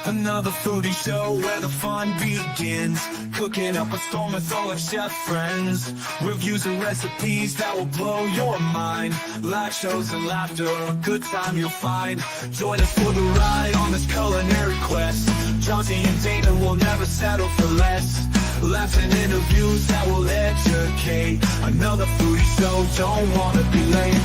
Another foodie show where the fun begins. Cooking up a storm with all our chef friends. Reviews and recipes that will blow your mind. Live shows and laughter, a good time you'll find. Join us for the ride on this culinary quest. Johnsy and Damon will never settle for less. Laughs and interviews that will educate. Another foodie show, don't wanna be late.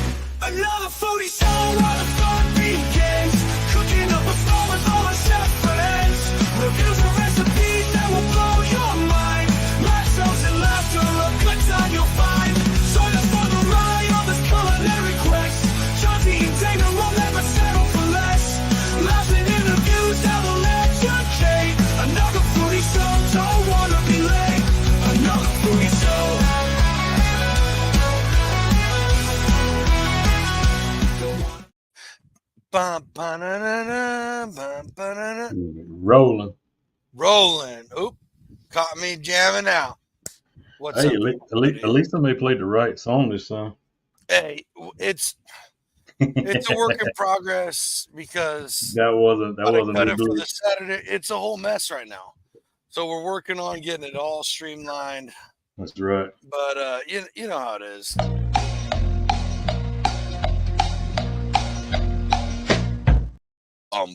Another foodie show where the fun begins. Cooking up a storm with all our chef friends. Reviews and recipes that will blow your mind. Live shows and laughter, a good time you'll find. Join us for the ride on this culinary quest. Johnsy and Damon will never settle for less. Laughs and interviews that will educate. Another foodie show, don't wanna be late. Another foodie show. Rolling. Oop, caught me jamming out. What's Hey, up? at least somebody played the right song this time. Hey, it's a work in progress because That wasn't cut it a for good. the Saturday. It's a whole mess right now. So we're working on getting it all streamlined. That's right. But you know how it is.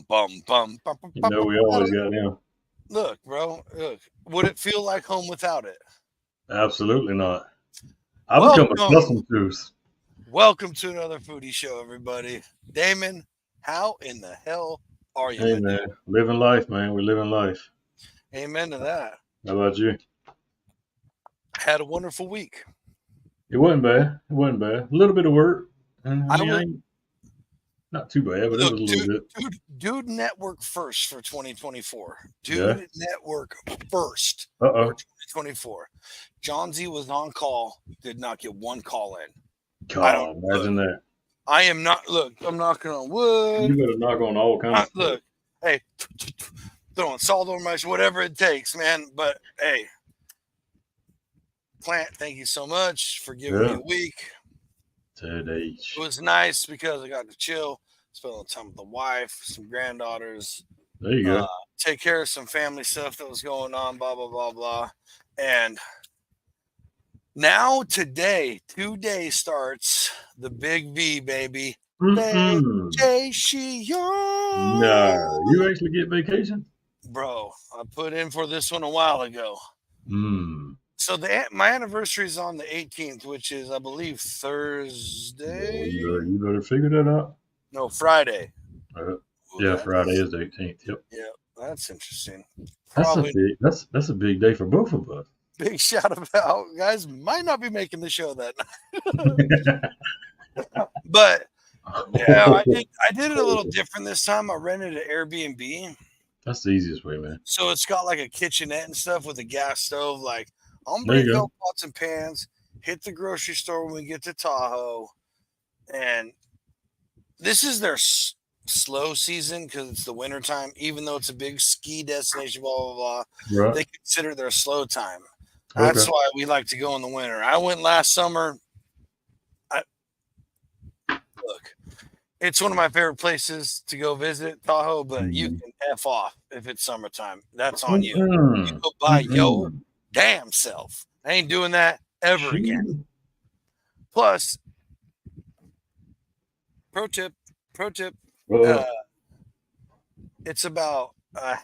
Bum. You know we always got him. Look, bro. Look. Would it feel like home without it? Absolutely not. I've become accustomed to. Welcome to another foodie show, everybody. Damon, how in the hell are you? Hey man, living life, man. We're living life. Amen to that. How about you? Had a wonderful week. It wasn't bad. A little bit of work. And not too bad, but it was a little bit. Dude, network first for 2024. Network first for 2024. Johnsy was on call, did not get one call in. God, imagine that. I am not. Look, I'm knocking on wood. You better knock on all kinds of stuff. Look, hey, throwing salt over my whatever it takes, man. But hey, Plant, thank you so much for giving me a week. It was nice because I got to chill, spend a little time with the wife, some granddaughters. There you go. Take care of some family stuff that was going on, blah, blah, blah, blah. And now today starts the big V, baby. No, you actually get vacation? Bro, I put in for this one a while ago. So my anniversary is on the 18th, which is, I believe, Thursday. You better figure that out. No, Friday. Friday is the 18th. Yep. Yeah, that's interesting. That's a big day for both of us. Big shout out, guys. Might not be making the show that night. But yeah, I did it a little different this time. I rented an Airbnb. That's the easiest way, man. So it's got like a kitchenette and stuff with a gas stove. Like, I'm going to go pots and pans, hit the grocery store when we get to Tahoe. And this is their slow season because it's the wintertime. Even though it's a big ski destination, blah, blah, blah. Right. They consider their slow time. That's why we like to go in the winter. I went last summer. Look, it's one of my favorite places to go visit, Tahoe, but you can F off if it's summertime. That's on you. You go by your damn self. I ain't doing that ever again. Plus, pro tip, it's about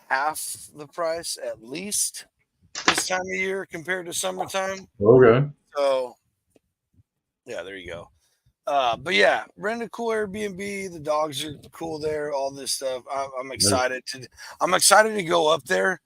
half the price at least this time of year compared to summertime. Okay. So, yeah, there you go. But yeah, rent a cool Airbnb. The dogs are cool there. All this stuff. I'm excited to go up there.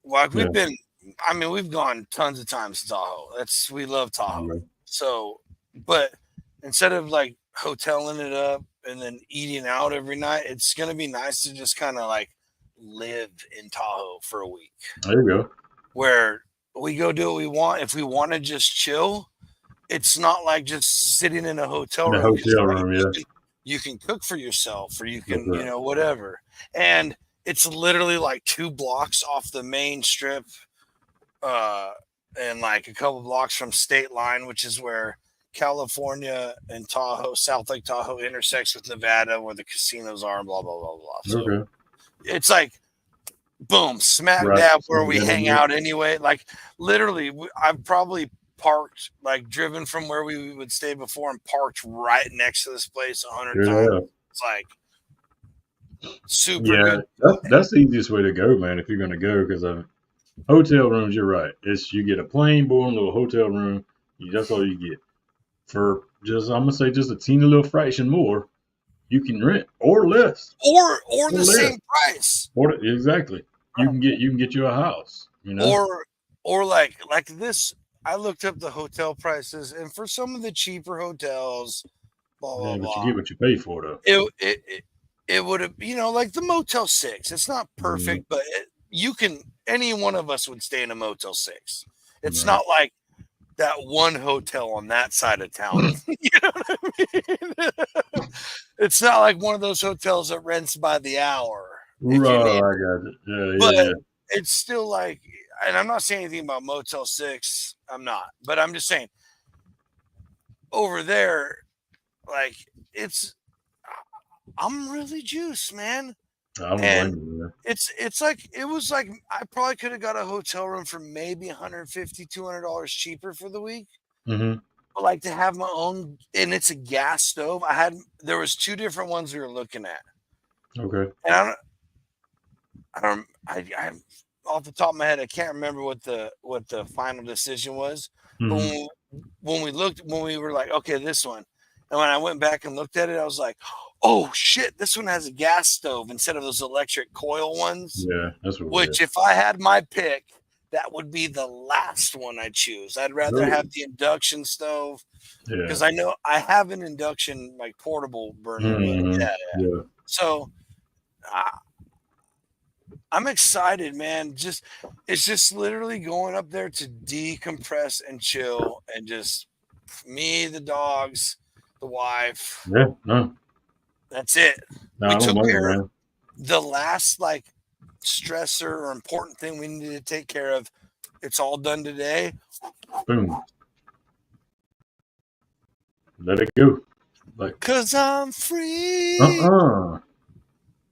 Like we've gone tons of times to Tahoe. We love Tahoe. Okay. So, but instead of like hoteling it up and then eating out every night, it's gonna be nice to just kind of like live in Tahoe for a week. There you go. Where we go do what we want. If we want to just chill, it's not like just sitting in a hotel room. You can cook for yourself, or you can, whatever. And it's literally like 2 blocks off the main strip, and like a couple blocks from State Line, which is where California and Tahoe, South Lake Tahoe intersects with Nevada where the casinos are and blah, blah, blah, blah. So Okay. it's like, boom, smack Right. dab where we Yeah, hang yeah. out anyway. Like literally, I've probably parked, like driven from where we would stay before and parked right next to this place 100 times. Yeah. It's like super Yeah, good. that's the easiest way to go, man. If you're gonna go, because hotel rooms, you're right. It's you get a plain boring little hotel room. That's all you get for just I'm gonna say just a teeny little fraction more. You can rent or less Or or the less same price. exactly. You can get you a house. You know. Or like this. I looked up the hotel prices, and for some of the cheaper hotels, blah blah Yeah, but you blah, get what you pay for though. it would have, like the Motel 6. It's not perfect, but you can. Any one of us would stay in a Motel 6. It's Right. not like that one hotel on that side of town. You know what I mean? It's not like one of those hotels that rents by the hour. Right, I got it. Yeah, But yeah. it's still like, and I'm not saying anything about Motel 6. I'm not, but I'm just saying over there, like I'm really juiced, man. I don't And blame you, man. it's like, it was like, I probably could have got a hotel room for maybe $150, $200 cheaper for the week. Mm-hmm. But like to have my own, and it's a gas stove. There was 2 different ones we were looking at. Okay. And I off the top of my head, I can't remember what the final decision was. Mm-hmm. But when we were like, okay, this one. And when I went back and looked at it, I was like, oh shit, this one has a gas stove instead of those electric coil ones. Yeah, that's what. Which, if I had my pick, that would be the last one I choose. I'd rather have the induction stove because I know I have an induction, like portable burner. Mm-hmm. Yeah. So I'm excited, man. It's just literally going up there to decompress and chill, and just me, the dogs, the wife. Yeah. No. That's it. No, We I don't took blame you, care of man. the last like stressor or important thing we needed to take care of. It's all done today. Boom. Let it go. Like, 'Cause I'm free.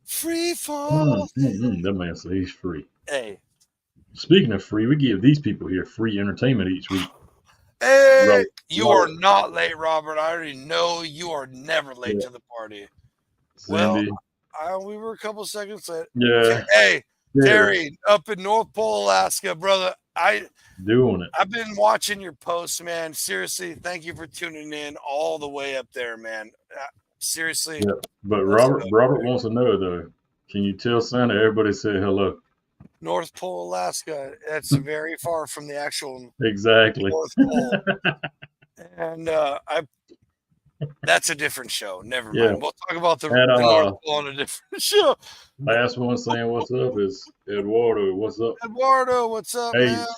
Free fall. That man said he's free. Hey. Speaking of free, we give these people here free entertainment each week. Hey, Right. you are not late, Robert. I already know you are never late to the party. Cindy. Well, we were a couple seconds late. Yeah. Hey, Terry, up in North Pole, Alaska, brother. Doing it. I've been watching your posts, man. Seriously, thank you for tuning in all the way up there, man. Seriously. Yeah. But Robert wants to know though. Can you tell Santa everybody say hello? North Pole, Alaska. That's very far from the actual Exactly. North Pole. And that's a different show. Never mind. Yeah. We'll talk about the North Pole on a different show. Last one saying what's up is Eduardo. What's up? Eduardo, what's up, Hey, man?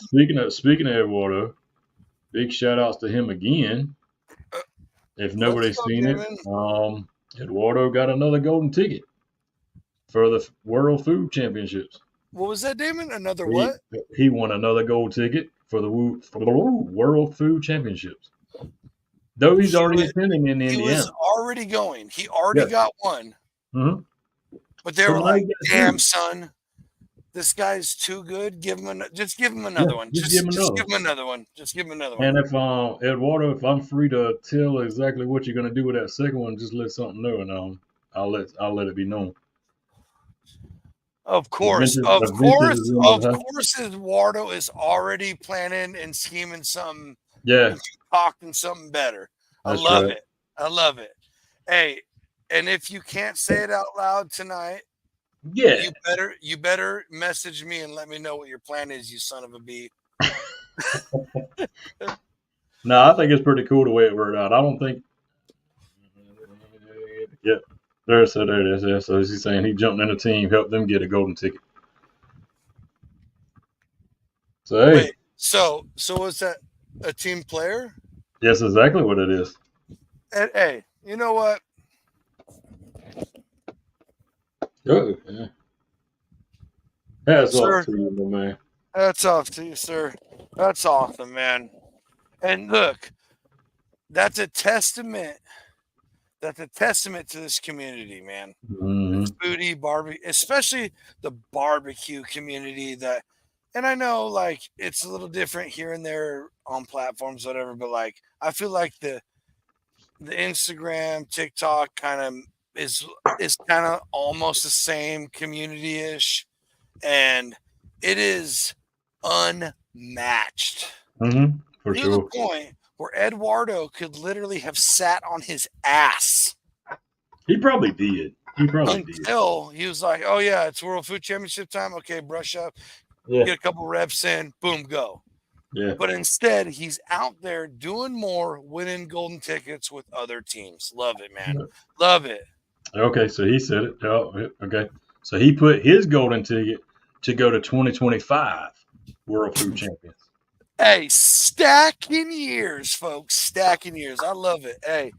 speaking of Eduardo, big shout outs to him again. If nobody's seen it, Eduardo got another golden ticket for the World Food Championships. What was that, Damon? Another what? He won another gold ticket for the World Food Championships. Though he's already attending in Indiana. He was already going. He already got one. Mm-hmm. But they were like, damn, son, this guy's too good. Just give him another one. Just give him another one. Just give him another one. And if Eduardo, if I'm free to tell exactly what you're gonna do with that second one, just let something know, and I'll let it be known. Of course, Eduardo is already planning and scheming something. Yeah, concocting something better. I love it. I love it. Hey, and if you can't say it out loud tonight, you better message me and let me know what your plan is, you son of a bee. No, I think it's pretty cool the way it worked out. I don't think. Yeah, there it is. Yeah, so he's saying he jumped in the team, helped them get a golden ticket. So hey, wait, so was that a team player? Yes, exactly what it is. And hey, you know what? Oh, yeah. That's off to you, my man. That's off to you, sir. That's awesome, man. And look, that's a testament. That's a testament to this community, man. Mm-hmm. The foodie barbecue, especially the barbecue community. And I know like it's a little different here and there on platforms, whatever. But like, I feel like the Instagram, TikTok kind of is kind of almost the same community ish, and it is unmatched Mm-hmm. For to the sure. point where Eduardo could literally have sat on his ass He probably did. He probably did. until he was like, "Oh yeah, it's World Food Championship time. Okay, brush up, Yeah. get a couple reps in, boom, go." Yeah. But instead, he's out there doing more, winning golden tickets with other teams. Love it, man. Love it. Okay, so he said it. Oh, okay. So he put his golden ticket to go to 2025 World Food Champions. Hey, stacking years, folks. Stacking years. I love it. Hey,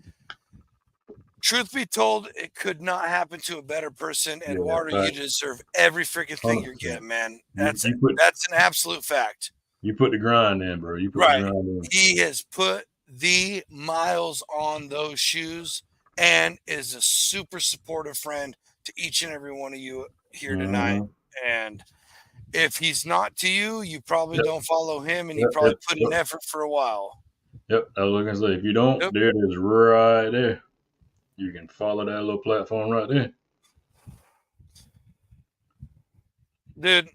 truth be told, it could not happen to a better person. Yeah, Eduardo, you deserve every freaking thing you're 100%. getting, man. You, That's you put that's an absolute fact. you put the grind in, bro. You put the Right. grind in. He has put the miles on those shoes and is a super supportive friend to each and every one of you here tonight. Mhm. And if he's not to you, you probably Yep. don't follow him, and he Yep. probably Yep. put in effort for a while. Yep. I was gonna say, if you don't, Yep. there it is right there. You can follow that little platform right there. Dude,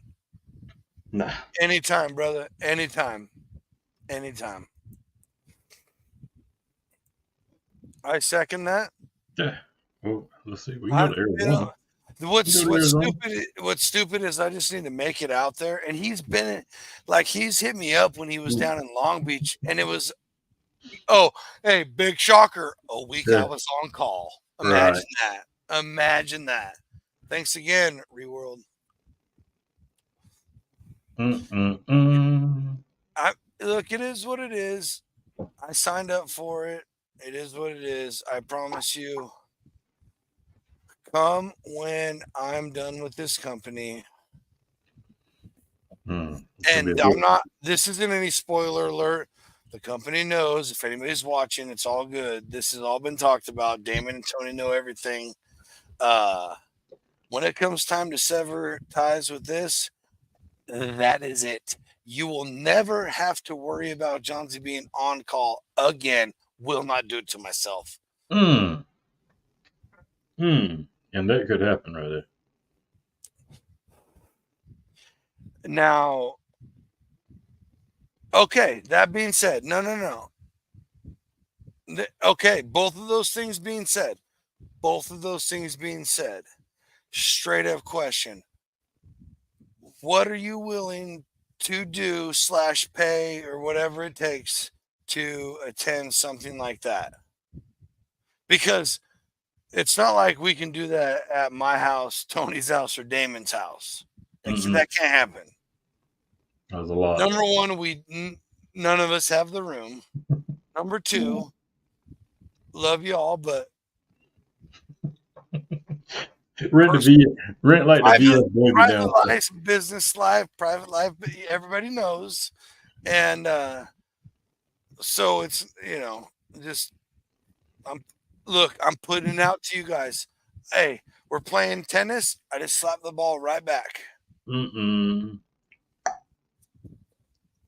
Nah. anytime, brother. Anytime. Anytime. I second that. Yeah. Well, let's see. We can go to Arizona. What's Go to Arizona. stupid is I just need to make it out there. And he's been like he's hit me up when he was down in Long Beach, and it was, oh, hey, big shocker, a week Yeah. I was on call. Right. Imagine that. Imagine that. Thanks again, Reworld. Look, it is what it is. I signed up for it. It is what it is. I promise you. Come when I'm done with this company. Mm. And I'm not, this isn't any spoiler alert. The company knows. If anybody's watching, it's all good. This has all been talked about. Damon and Tony know everything. When it comes time to sever ties with this, that is it. You will never have to worry about Johnsy being on call again. Will not do it to myself. And that could happen right there. Now, okay, that being said, no. Okay, both of those things being said, straight up question. What are you willing to do / pay or whatever it takes to attend something like that? Because it's not like we can do that at my house, Tony's house, or Damon's house. That can't happen. That was a lot. Number one, none of us have the room. Number two, love you all, but rent like the VS baby private down. life, business life, private life, everybody knows. And so it's, just I'm putting it out to you guys. Hey, we're playing tennis. I just slapped the ball right back.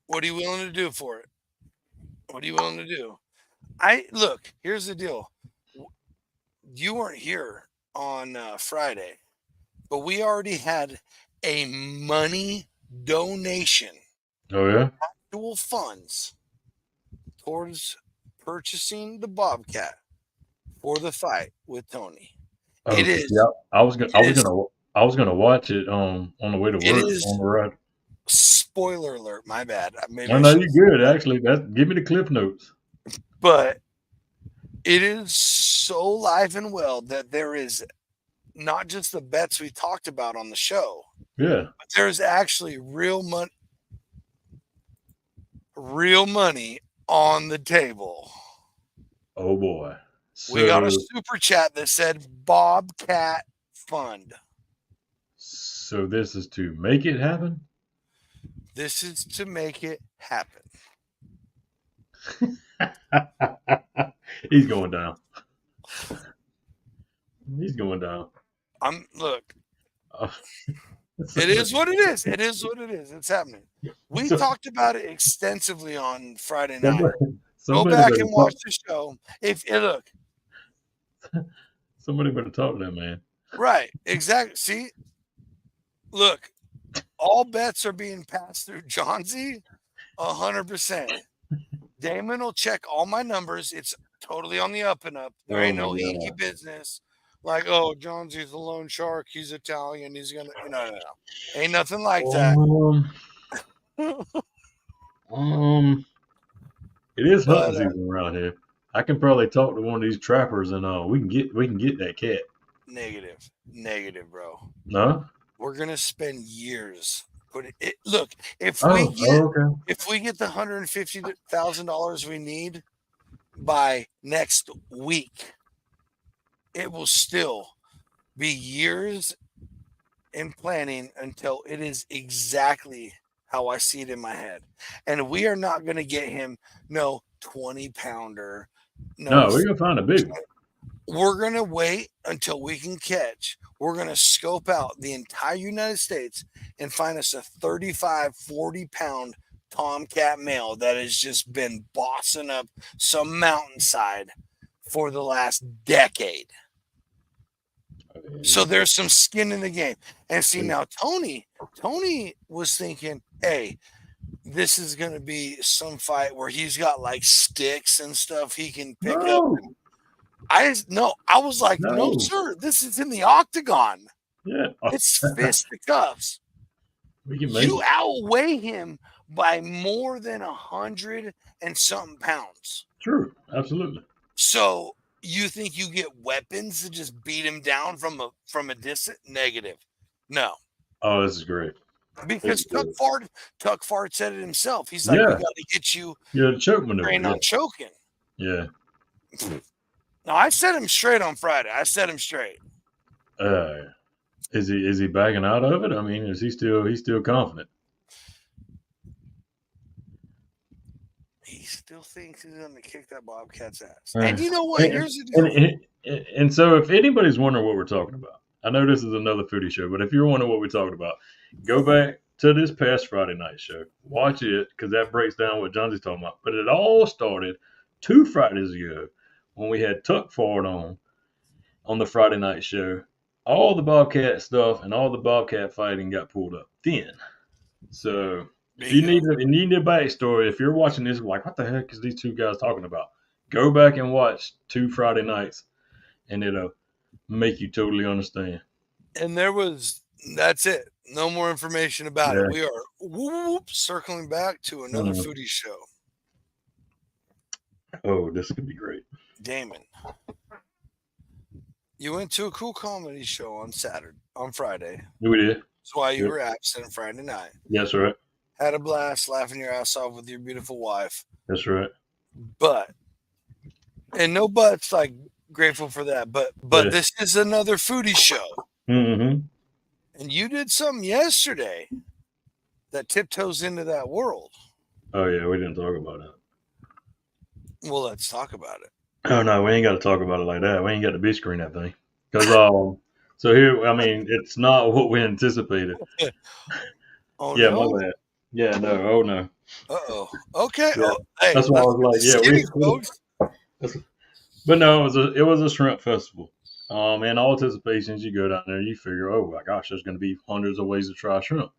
What are you willing to do for it? What are you willing to do? Here's the deal. You weren't here on Friday, but we already had a money donation. Oh yeah, actual funds towards purchasing the Bobcat for the fight with Tony. It is. Yeah, I was gonna watch it on the way to work on the ride. Spoiler alert, my bad. Maybe no, you're good. Actually, give me the cliff notes. But it is so live and well that there is not just the bets we talked about on the show. Yeah, but there's actually real money on the table. Oh boy. So, we got a super chat that said Bobcat Fund. So this is to make it happen? This is to make it happen. He's going down. He's going down. Look. Uh, It is what it is. It is what it is. It's happening. We so- talked about it extensively on Friday night. somebody, Go somebody back better and watch talk, the show. Look, somebody better talk to that man. right, exactly. See, look, all bets are being passed through Johnsy, 100%. Damon will check all my numbers. It's totally on the up and up. There Oh ain't my no God. inky business. Like, oh, Johnsy's a loan shark. He's Italian. He's gonna, no. Ain't nothing like that. It is hunting But season around here. I can probably talk to one of these trappers and we can get that cat. negative, bro. No? We're gonna spend years. But look, if Okay. we get the $150,000 we need by next week, it will still be years in planning until it is exactly how I see it in my head. And we are not going to get him no 20-pounder. No, we're gonna find a big one. We're going to wait until we can catch. We're going to scope out the entire United States and find us a 35, 40-pound tomcat male that has just been bossing up some mountainside for the last decade. So there's some skin in the game. And see, now Tony was thinking, hey, this is going to be some fight where he's got like sticks and stuff he can pick up. I was like, no, sir, this is in the octagon. Yeah. It's fisticuffs. You outweigh him by more than 100 and something pounds. True. Absolutely. So you think you get weapons to just beat him down from a distance? Negative. No. Oh, this is great. Because Tuck Fart said it himself. He's like, we got to get you choke maneuver. trained on choking. Yeah. No, I set him straight on Friday. I set him straight. Is he backing out of it? I mean, is he's still confident? He still thinks he's going to kick that Bobcat's ass. And you know what? Here's the deal. And so, if anybody's wondering what we're talking about, I know this is another foodie show, but if you're wondering what we're talking about, go back to this past Friday night show. Watch it because that breaks down what Johnsy's talking about. But it all started 2 Fridays ago when we had Tuck Ford on the Friday night show. All the Bobcat stuff and all the Bobcat fighting got pulled up then. So if you need a backstory, if you're watching this, like, what the heck is these two guys talking about? Go back and watch 2 Friday nights, and it'll make you totally understand. And that's it. No more information about it. We are circling back to another foodie show. Oh, this could be great. Damon, you went to a cool comedy show on Friday. We did. That's why you were absent Friday night. That's right. Had a blast laughing your ass off with your beautiful wife. That's right. And no buts, like, grateful for that. But this is another foodie show. Mm-hmm. And you did something yesterday that tiptoes into that world. Oh, yeah, we didn't talk about that. Well, let's talk about it. Oh, no, we ain't got to talk about it like that. We ain't got to big screen that thing. Because, so here, I mean, it's not what we anticipated. Oh, yeah, no? my bad. Yeah, no, oh, no. Uh-oh. Okay. Yeah. Oh, hey, that's why I was like, but no, it was a shrimp festival. In all anticipations, you go down there, you figure, oh my gosh, there's going to be hundreds of ways to try shrimp.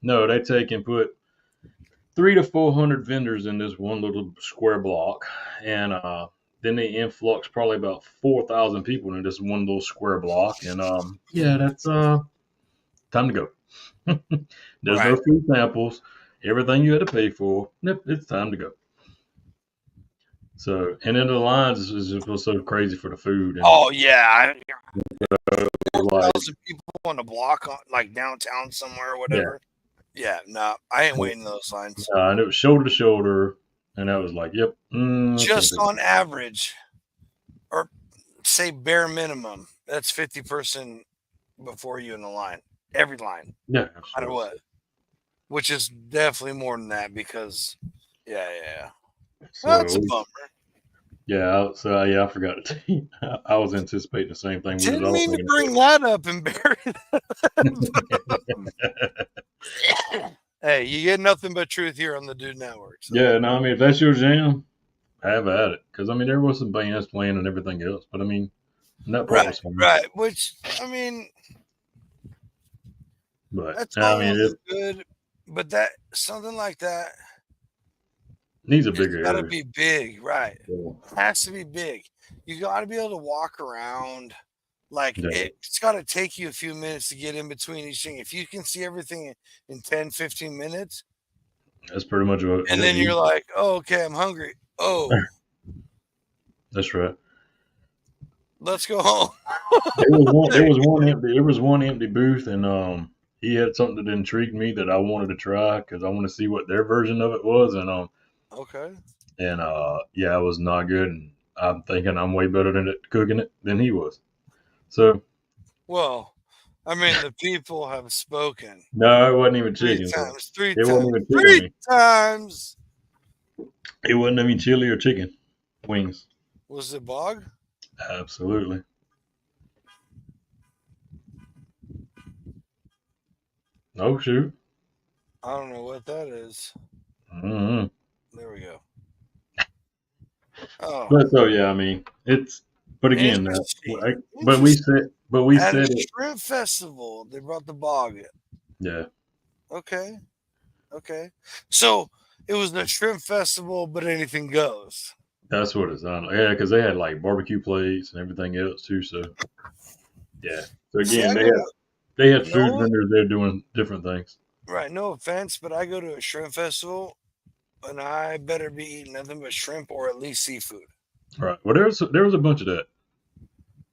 No, they take and put 300 to 400 vendors in this one little square block, and then they influx probably about 4,000 people in this one little square block, and that's time to go. There's no food samples, everything you had to pay for. Yep, it's time to go. So, and then the lines was so crazy for the food. And, oh, yeah. 4,000 people on the block, like downtown somewhere or whatever. Yeah, no, I ain't waiting those lines. And it was shoulder to shoulder, and I was like, yep. Just on average, or say bare minimum, that's 50 person before you in the line. Every line. Yeah. No matter what. Which is definitely more than that because, yeah. That's a So bummer. yeah, I forgot to tell you. I was anticipating the same thing. We was Didn't all mean to thinking bring that up and bury that. Hey, you get nothing but truth here on the Dude Network. So. yeah, no, I mean if that's your jam, have at it. Because I mean there was some bands playing and everything else, but I mean that part Right, was fun. right. Which I mean, But that I song mean was it good, but that something like that, needs a it's bigger got to area. be big, right? Yeah. It has to be big. You got to be able to walk around. Like Yeah, it's got to take you a few minutes to get in between each thing. If you can see everything in 10, 15 minutes, that's pretty much what. and Yeah, then you're like, oh, okay, I'm hungry. Oh, that's right. let's go home. There was one. There was one empty. There was one empty booth, and he had something that intrigued me that I wanted to try because I want to see what their version of it was, Okay. yeah, it was not good. And I'm thinking I'm way better than it cooking it than he was. So Well, I mean, the people have spoken no, it wasn't even three chicken. So times, three it wasn't times, even chicken three wing. times. It wasn't even chili or chicken wings. Was it bog? Absolutely. Oh shoot. I don't know what that is. Mm-hmm. There we go. Oh, But so yeah, I mean it's. But again, interesting. but we Interesting. said, but we At a said it. shrimp festival, they brought the bog in. Yeah, Okay. Okay. So it was the shrimp festival, but anything goes. that's what it's on. Yeah, because they had like barbecue plates and everything else too. So yeah. So See, again, I go to, they had you know food what? vendors there doing different things. Right. No offense, but I go to a shrimp festival and I better be eating nothing but shrimp or at least seafood. Right. Well, there was a bunch of that.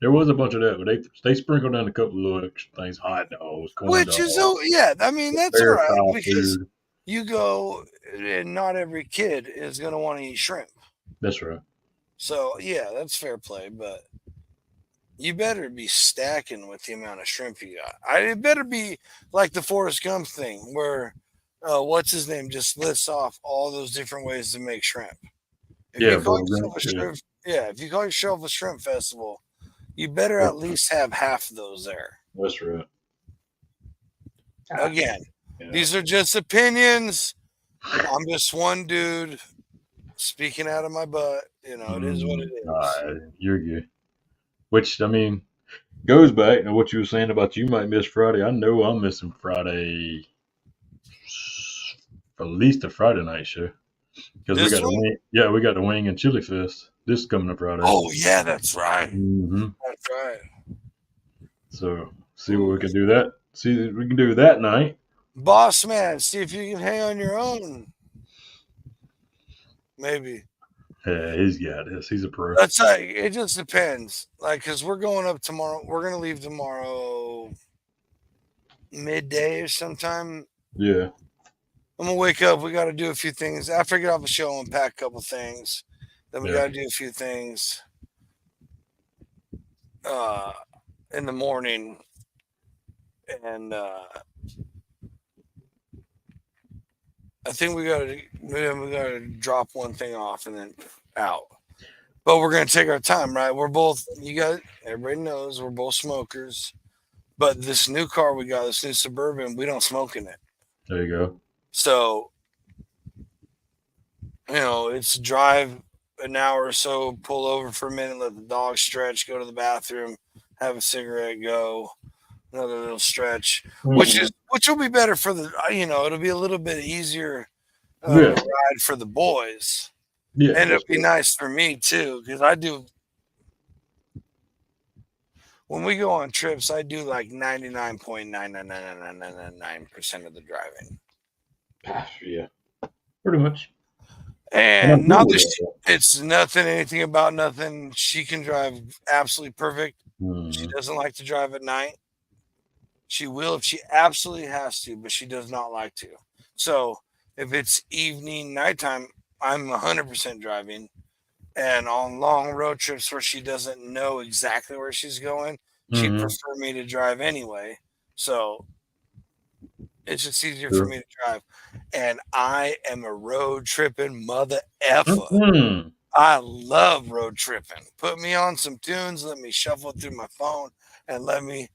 There was a bunch of that, but they sprinkled in a couple of little extra things: hot dogs, corn Which is, dogs, oh, yeah, I mean, that's all fair right style because food. you go and not every kid is going to want to eat shrimp. That's right. So, yeah, that's fair play, but you better be stacking with the amount of shrimp you got. It better be like the Forrest Gump thing where, what's his name, just lists off all those different ways to make shrimp. If Yeah, you call bro. yourself a Yeah, shrimp, yeah, if you call yourself a shrimp festival, you better yeah, at least have half of those there. that's right. Again, Yeah. these are just opinions. I'm just one dude speaking out of my butt. You know, it is what it All is. right, you're good. Which I mean goes back to what you were saying about you might miss Friday. I know I'm missing Friday, at least the Friday night show because we This got the one? wing. Yeah, we got the wing and chili fest this coming up Friday. Oh, yeah, that's right. Hmm. That's right. So see what we can do that. See what we can do that night. Boss man, see if you can hang on your own. Maybe. Yeah, he's got this. He's a pro. That's like, it just depends. Like, because we're going up tomorrow. We're going to leave tomorrow midday or sometime. Yeah, I'm going to wake up. We got to do a few things. After I get off the show and pack a couple things, then we yeah. got to do a few things in the morning. And I think we got to drop one thing off and then out. But we're gonna take our time, right? We're both, everybody knows we're both smokers. But this new car we got, this new Suburban, we don't smoke in it. There you go. So, it's drive an hour or so, pull over for a minute, let the dog stretch, go to the bathroom, have a cigarette, go, another little stretch, which will be better for the, it'll be a little bit easier Yeah, ride for the boys. yeah. And it'll be nice for me too, because I do. When we go on trips, I do like 99.99999% of the driving. Yeah, pretty much. And not that it's nothing, anything about nothing. She can drive absolutely perfect. She doesn't like to drive at night. She will if she absolutely has to, but she does not like to. So if it's evening, nighttime, I'm 100% driving. And on long road trips where she doesn't know exactly where she's going, she'd prefer me to drive anyway. So It's just easier for Sure. me to drive. And I am a road tripping mother effer. Mm-hmm. I love road tripping. Put me on some tunes, let me shuffle through my phone, and let me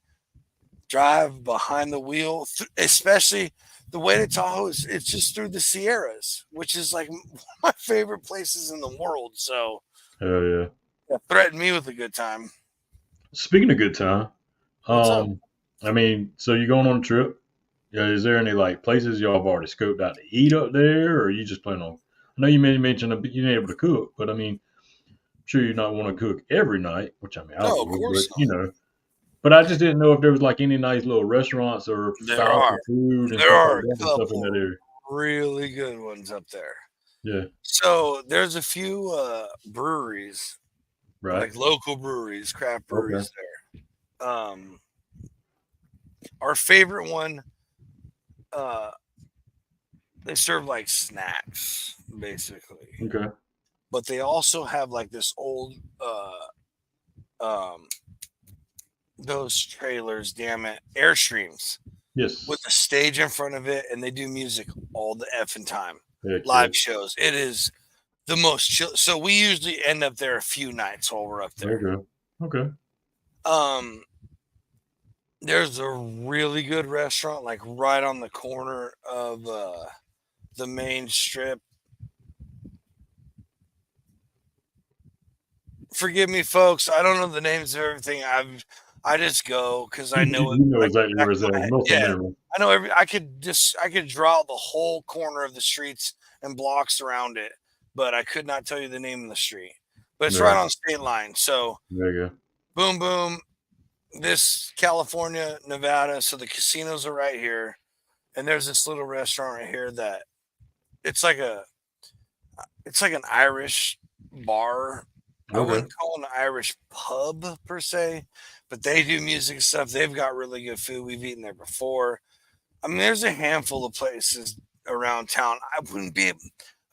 drive behind the wheel. Especially the way to Tahoe is it's just through the Sierras, which is like one of my favorite places in the world. So Hell yeah. threaten me with a good time. Speaking of good time, What's up? um, I mean, so you going on a trip? Yeah, is there any like places y'all have already scoped out to eat up there, or are you just planning on? I know you mentioned you ain't able to cook, but I mean, I'm sure you not want to cook every night, which I mean I No, of would, but course not. but I just didn't know if there was like any nice little restaurants or There spots are of food and there stuff like are a that and stuff in couple that area. really good ones up there. Yeah, So there's a few breweries, right. like local breweries, craft Okay. breweries there. Our favorite one, uh, they serve like snacks basically, Okay. but they also have like this old um, those trailers, damn it, Airstreams with Yes. a stage in front of it, and they do music all the effing time, Heck yeah. live shows. It is the most chill. So we usually end up there a few nights while we're up there. Okay. Okay. Um, there's a really good restaurant like right on the corner of the main strip. Forgive me, folks. I don't know the names of everything. I just go because I know it You know like the exactly back where it's of at. my head. Muscle Yeah, memory. I know every. I could draw out the whole corner of the streets and blocks around it, but I could not tell you the name of the street. But it's right Right. on state line. So There you go. boom, boom. This California, Nevada. So the casinos are right here, and there's this little restaurant right here that it's like a it's like an Irish bar. I Okay. wouldn't call it an Irish pub per se, but they do music stuff. They've got really good food. We've eaten there before. I mean, there's a handful of places around town. I wouldn't be.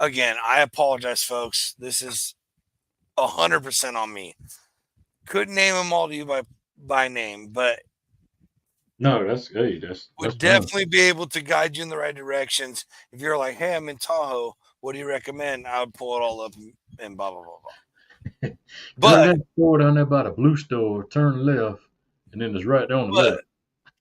Again, I apologize, folks. This is 100% on me. Couldn't name them all to you by name, but No, that's hey, that's would fine. definitely be able to guide you in the right directions. If you're like, hey, I'm in Tahoe, what do you recommend? I would pull it all up and blah blah blah blah. Go to But that store down there by the blue store, turn left, and then it's right there on the but left.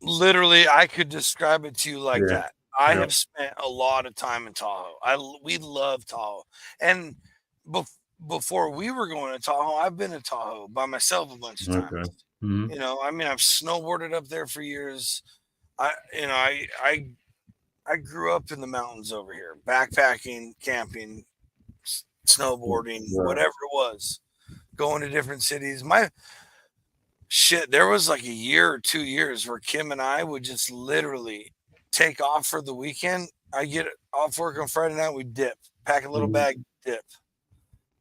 literally, I could describe it to you like Yeah. that. I Yeah. have spent a lot of time in Tahoe. We love Tahoe, and before we were going to Tahoe, I've been to Tahoe by myself a bunch of Okay. times. Hmm. I mean, I've snowboarded up there for years. I grew up in the mountains over here, backpacking, camping, snowboarding, Right. whatever it was, going to different cities. My shit, there was like a year or 2 years where Kim and I would just literally take off for the weekend. I get off work on Friday night, we dip, pack a little Hmm. bag, dip.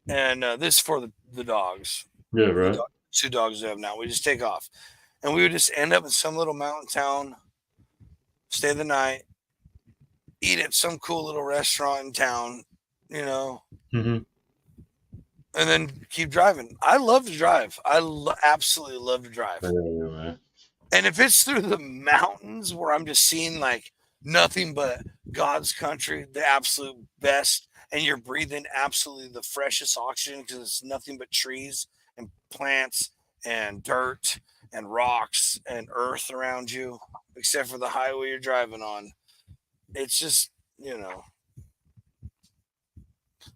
And this is for the dogs, Yeah. the Right. dog, 2 dogs we have now. We just take off. And we would just end up in some little mountain town, stay the night, eat at some cool little restaurant in town, you know, Hmm. and then keep driving. I love to drive. Absolutely love to drive. Yeah, yeah, man. And if it's through the mountains where I'm just seeing like nothing but God's country, the absolute best, and you're breathing absolutely the freshest oxygen because it's nothing but trees and plants and dirt and rocks and earth around you, except for the highway you're driving on. It's just, you know,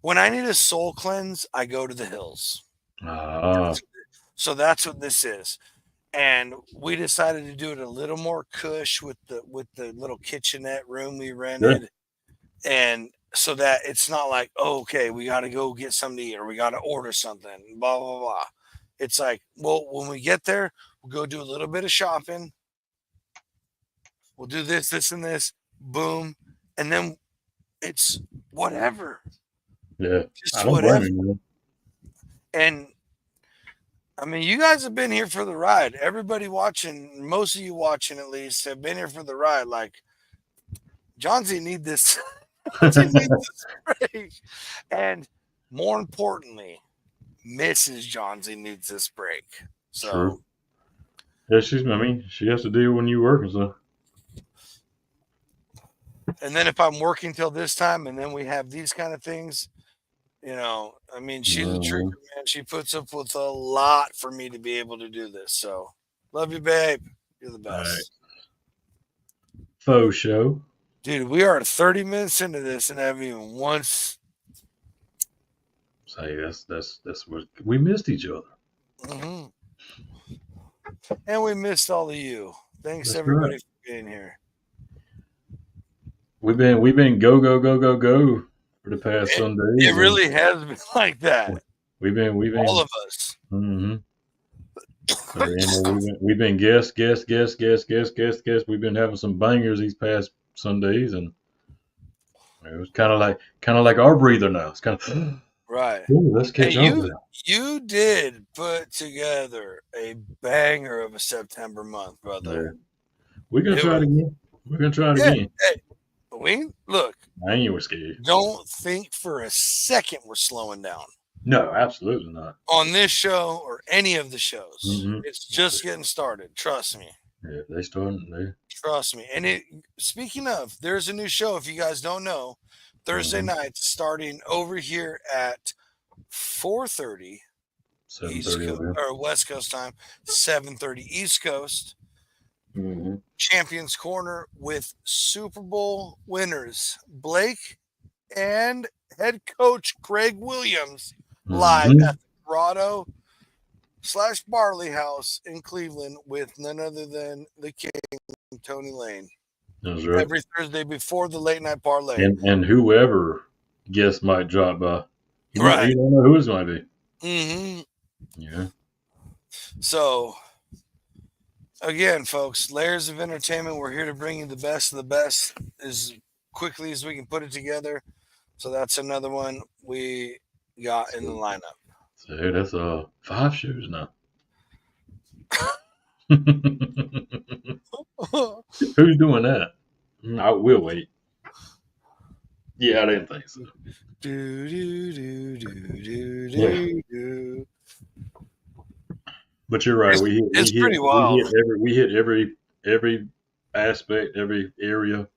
when I need a soul cleanse, I go to the hills. Ah. So that's what this is. And we decided to do it a little more cush with the little kitchenette room we Yeah. rented, and so that it's not like, oh, okay, we got to go get something to eat or we got to order something, blah blah blah. It's like, well, when we get there, we'll go do a little bit of shopping. We'll do this, this, and this, boom, and then it's whatever, Yeah. I just don't blame whatever. you, man. And I mean, you guys have been here for the ride. Everybody watching, most of you watching at least, have been here for the ride. Like, Johnsy need this. Johnsy needs this break. And more importantly, Mrs. Johnsy needs this break. So, True. Yeah, I mean, she has to deal when you working, so And then if I'm working till this time and then we have these kind of things, I mean, she's a trooper, man. She puts up with a lot for me to be able to do this. So love you, babe. You're the All right. best. Faux show. Dude, we are 30 minutes into this and haven't even once. Say that's what we missed each other. Mm-hmm. And we missed all of you. Thanks That's everybody right. for being here. We've been go for the past Sundays. It really has been like that. We've been All of us. Mm-hmm. So, we've been guest. We've been having some bangers these past Sundays, and it was kind of like our breather now. It's kind of right. Ooh, let's catch on. You did put together a banger of a September month, brother. Yeah. We're gonna try it again. We're gonna try it again. Hey, look. I ain't scared. Don't think for a second we're slowing down. No, absolutely not. On this show or any of the shows. Mm-hmm. It's just getting started. Trust me. Yeah, they starting there. Trust me. And speaking of, there's a new show, if you guys don't know, Thursday nights starting over here at 4:30 or West Coast time, 7:30 East Coast. Mm-hmm. Champions Corner with Super Bowl winners Blake and head coach Greg Williams live at the Grotto / Barley House in Cleveland with none other than the King, Tony Lane. That's right. Every Thursday before the late night parlay. And whoever guest might drop by. You don't know who it might be. Mm-hmm. Yeah. So, again, folks, layers of entertainment. We're here to bring you the best of the best as quickly as we can put it together. So that's another one we got in the lineup. So that's 5 shows now. Who's doing that? I will wait. Yeah, I didn't think so. But you're right. We hit every aspect, every area.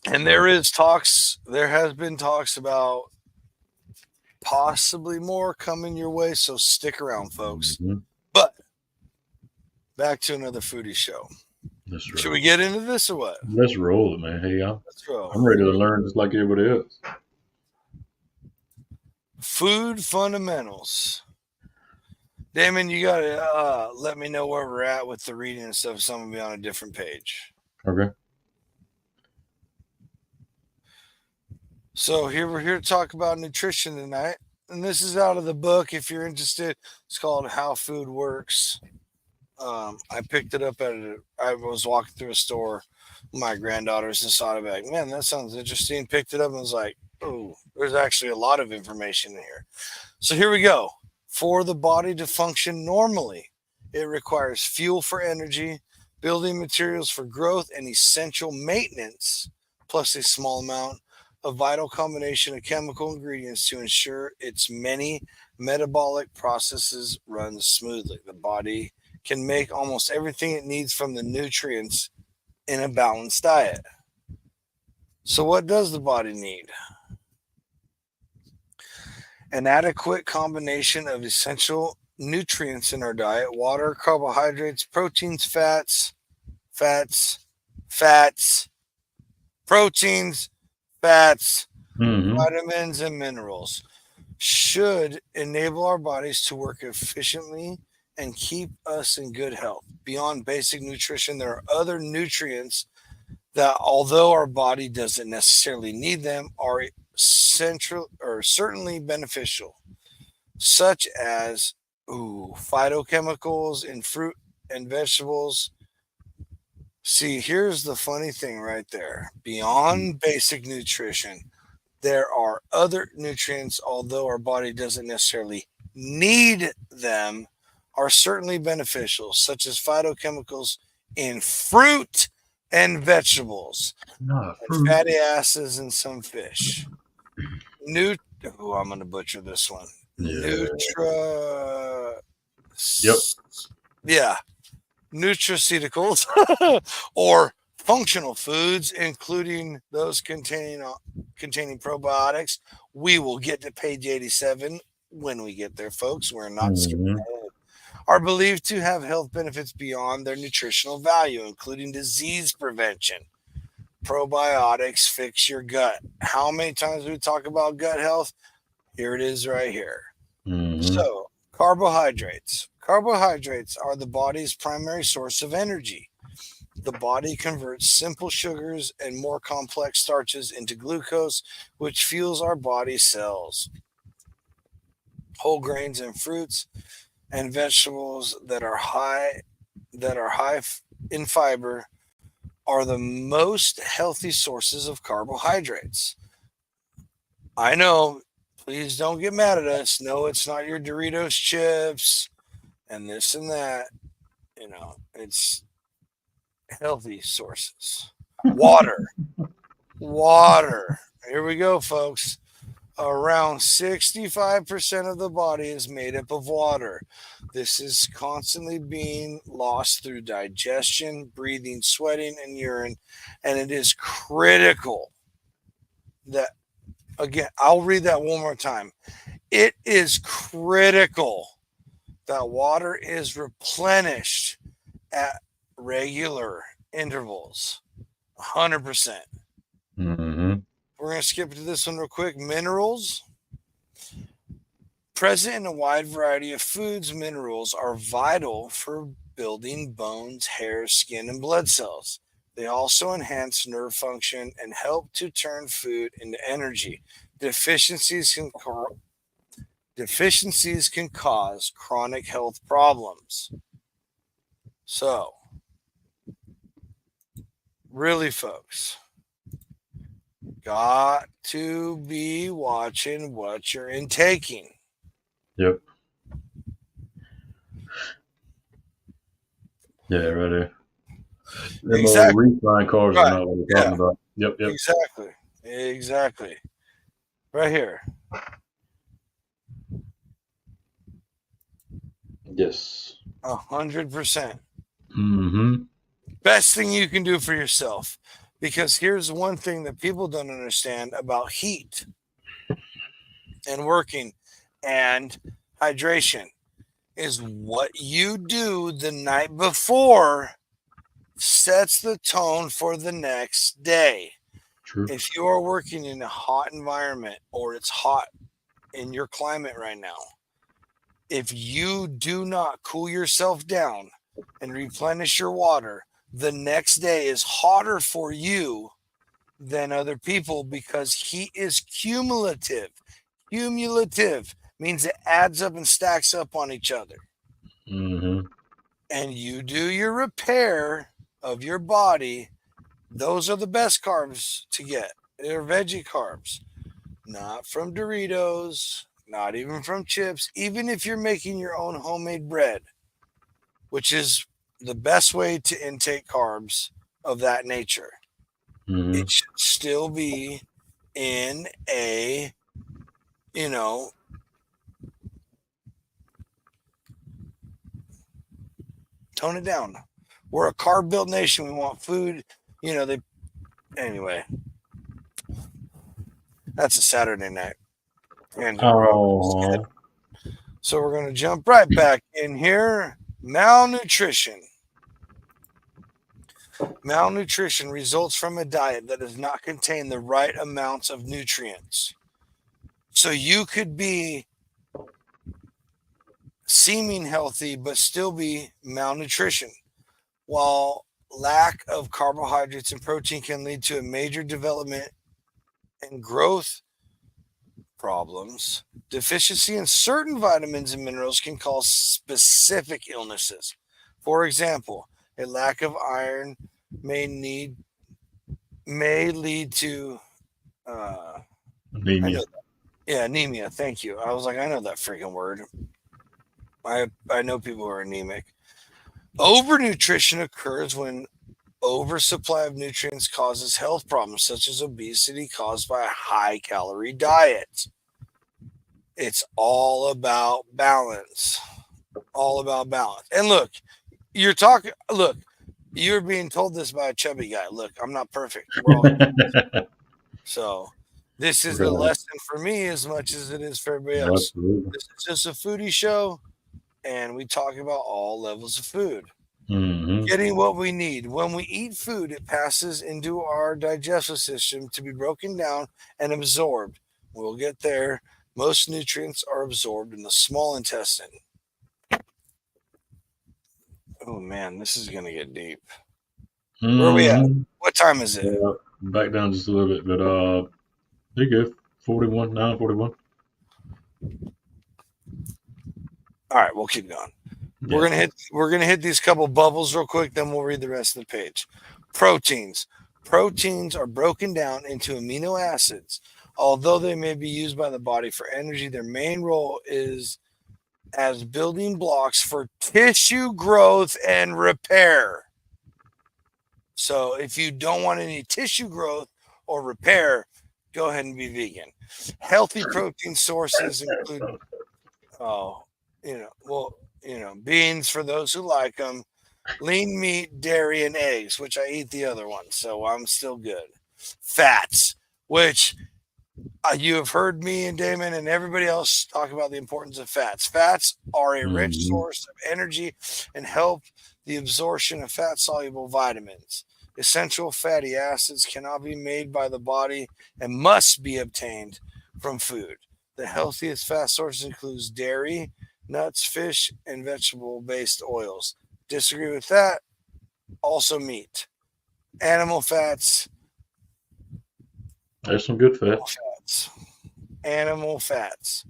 And there has been talks about possibly more coming your way. So stick around, folks. Mm-hmm. But back to another foodie show. That's right. Should we get into this or what? Let's roll it, man. Hey, let's roll. I'm ready to learn just like everybody else. Food fundamentals. Damon, you gotta let me know where we're at with the reading and stuff. So I'm gonna be on a different page. Okay. So we're here to talk about nutrition tonight, and this is out of the book. If you're interested, it's called How Food Works. I picked it up I was walking through a store with my granddaughters and saw it. Like, man, that sounds interesting. Picked it up and was like, oh, there's actually a lot of information in here. So here we go. For the body to function normally, it requires fuel for energy, building materials for growth, and essential maintenance, plus a small amount of vital combination of chemical ingredients to ensure its many metabolic processes run smoothly. The body can make almost everything it needs from the nutrients in a balanced diet. So what does the body need? An adequate combination of essential nutrients in our diet: water, carbohydrates, proteins, proteins, fats, vitamins, and minerals should enable our bodies to work efficiently and keep us in good health. Beyond basic nutrition, there are other nutrients that, although our body doesn't necessarily need them, are central or certainly beneficial, such as phytochemicals in fruit and vegetables. See, here's the funny thing right there. Beyond basic nutrition, there are other nutrients, although our body doesn't necessarily need them, are certainly beneficial, such as phytochemicals in fruit and vegetables, and fatty acids in some fish. I'm going to butcher this one. Yep. Yeah. Nutraceuticals or functional foods, including those containing probiotics. We will get to page 87 when we get there, folks. We're not skipping Mm-hmm. ahead. Are believed to have health benefits beyond their nutritional value, including disease prevention. Probiotics fix your gut. How many times do we talk about gut health? Here it is right here. Mm-hmm. So, carbohydrates. Carbohydrates are the body's primary source of energy. The body converts simple sugars and more complex starches into glucose, which fuels our body cells. Whole grains and fruits and vegetables that are high in fiber are the most healthy sources of carbohydrates. I know, please don't get mad at us. No, it's not your Doritos chips and this and that. It's healthy sources. Water. Water. Here we go, folks. Around 65% of the body is made up of water. This is constantly being lost through digestion, breathing, sweating, and urine. And it is critical that, again, I'll read that one more time. It is critical that water is replenished at regular intervals. 100%. Mm-hmm. We're going to skip to this one real quick. Minerals. Present in a wide variety of foods, minerals are vital for building bones, hair, skin, and blood cells. They also enhance nerve function and help to turn food into energy. Deficiencies can cause chronic health problems. So, really, folks, got to be watching what you're intaking. Yep. Yeah, right there. Them Exactly. refined carbs Right. is not what we're talking about. Yep. Exactly. Right here. Yes. 100%. Mm-hmm. Best thing you can do for yourself. Because here's one thing that people don't understand about heat and working and hydration is what you do the night before sets the tone for the next day. True. If you are working in a hot environment or it's hot in your climate right now, if you do not cool yourself down and replenish your water, the next day is hotter for you than other people because heat is cumulative. Cumulative means it adds up and stacks up on each other. Mm-hmm. And you do your repair of your body. Those are the best carbs to get. They're veggie carbs, not from Doritos, not even from chips, even if you're making your own homemade bread, which is the best way to intake carbs of that nature. Mm-hmm. It should still be in a, tone it down. We're a carb built nation. We want food, anyway. That's a Saturday night. And Oh. so we're going to jump right back in here. Malnutrition. Malnutrition results from a diet that does not contain the right amounts of nutrients. So you could be seeming healthy, but still be malnutrition. While lack of carbohydrates and protein can lead to a major development and growth problems, deficiency in certain vitamins and minerals can cause specific illnesses. For example, a lack of iron may lead to Anemia. anemia. Thank you. I was like, I know that freaking word. I know people who are anemic. Overnutrition occurs when oversupply of nutrients causes health problems such as obesity caused by a high calorie diet. It's all about balance. All about balance. And look, You're being told this by a chubby guy. Look, I'm not perfect. We're all so this is a Right. lesson for me as much as it is for everybody else. Absolutely. This is just a foodie show, and we talk about all levels of food. Mm-hmm. Getting what we need. When we eat food, it passes into our digestive system to be broken down and absorbed. We'll get there. Most nutrients are absorbed in the small intestine. Oh man, this is gonna get deep. Where are we at? Mm-hmm. What time is it? Back down just a little bit, but you good. 41, 9:41. All right, we'll keep going. Yeah. We're gonna hit these couple bubbles real quick, then we'll read the rest of the page. Proteins. Proteins are broken down into amino acids. Although they may be used by the body for energy, their main role is as building blocks for tissue growth and repair. So if you don't want any tissue growth or repair, go ahead and be vegan. Healthy protein sources include, beans for those who like them, lean meat, dairy, and eggs, which I eat the other one, so I'm still good. Fats, which you have heard me and Damon and everybody else talk about the importance of fats. Fats are a rich source of energy and help the absorption of fat-soluble vitamins. Essential fatty acids cannot be made by the body and must be obtained from food. The healthiest fat sources include dairy, nuts, fish, and vegetable-based oils. Disagree with that? Also meat. Animal fats. There's some good fat. Animal fats.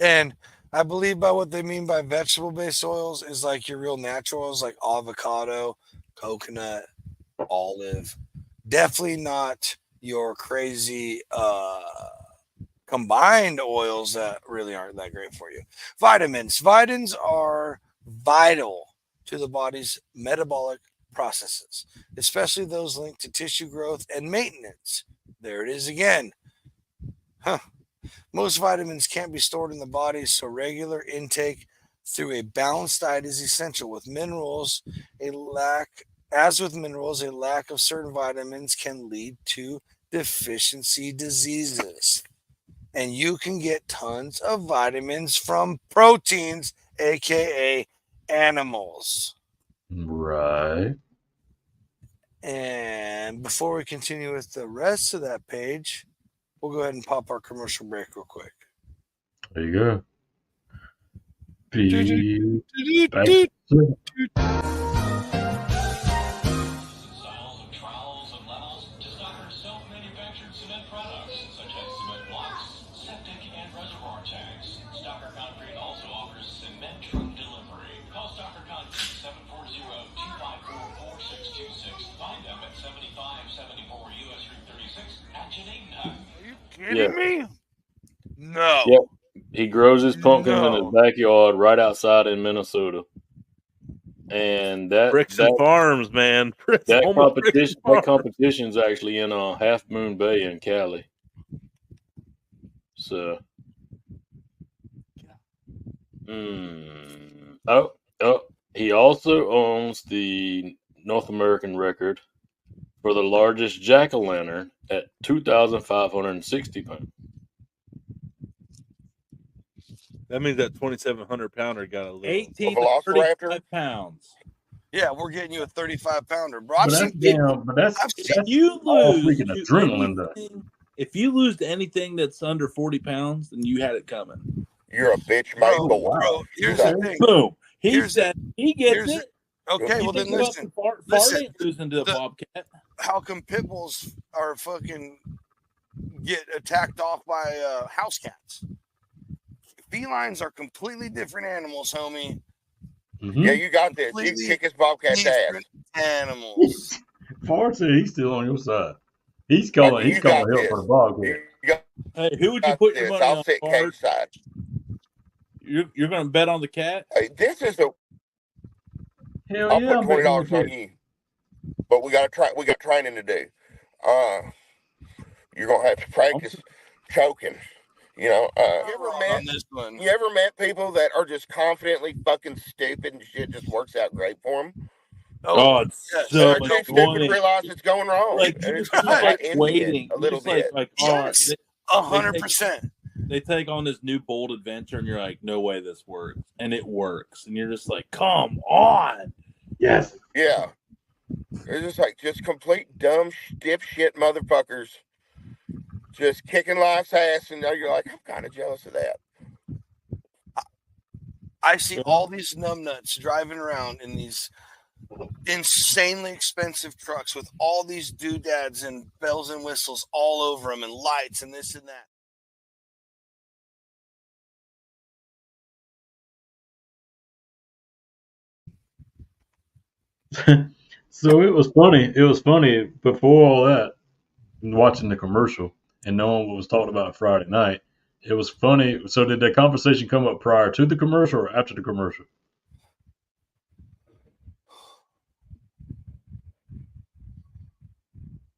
And I believe by what they mean by vegetable-based oils is like your real natural oils like avocado, coconut, olive. Definitely not your crazy combined oils that really aren't that great for you. Vitamins. Vitamins are vital to the body's metabolic processes, especially those linked to tissue growth and maintenance. There it is again. Most vitamins can't be stored in the body, so regular intake through a balanced diet is essential. With minerals, a lack of certain vitamins can lead to deficiency diseases. And you can get tons of vitamins from proteins, aka animals. Right. And before we continue with the rest of that page, we'll go ahead and pop our commercial break real quick. There you go. Be back. Styles of trowels and levels to stock our self-manufactured cement products, such as cement blocks, septic and reservoir tanks. Stocker Concrete also offers cement truck delivery. Call Stocker Concrete 740-254-4626. Find them at 7574 US Route 36 at Geneva. Are you kidding me? No. Yep. He grows his pumpkins in his backyard right outside in Minnesota. And Bricks and Farms, man. That competition's actually in Half Moon Bay in Cali. So, he also owns the North American record for the largest jack-o'-lantern at 2,560 pounds. That means that 2,700 pounder got a little 18 to 35 pounds. Yeah, we're getting you a 35 pounder, bro. That's you all lose freaking adrenaline, though. if you lose to anything that's under 40 pounds, then you had it coming. You're a bitch, mate. Bro, here's the thing. Boom. He gets it. Okay, well then listen. Listen, ain't losing to a bobcat. How come pit bulls are fucking get attacked off by house cats? Felines are completely different animals, homie. Mm-hmm. Yeah, you got this. You can kick his bobcat's ass. Animals. Far said he's still on your side. He's calling help for the bobcat. Hey, who would you put your money I'll on? sit Kate's side. You're going to bet on the cat? Hey, this is a. Hell I'll yeah, put $20 on you. But we got training to do. You're gonna have to practice choking. You know, on this one. you ever met people that are just confidently fucking stupid and shit just works out great for them? Oh, it's yes. so They're too stupid to annoying. realize it's going wrong. Like And you it's just just keep like like envy it waiting. a You little just bit. like all right. Yes, They 100%. They take on this new bold adventure, and you're like, no way this works, and it works, and you're just like, come on. Yes. Yeah. They're just like just complete dumb dipshit motherfuckers just kicking life's ass, and now you're like, I'm kind of jealous of that. I see all these numbnuts driving around in these insanely expensive trucks with all these doodads and bells and whistles all over them and lights and this and that. So it was funny. It was funny before all that, watching the commercial and knowing what was talked about Friday night. It was funny. So did that conversation come up prior to the commercial or after the commercial?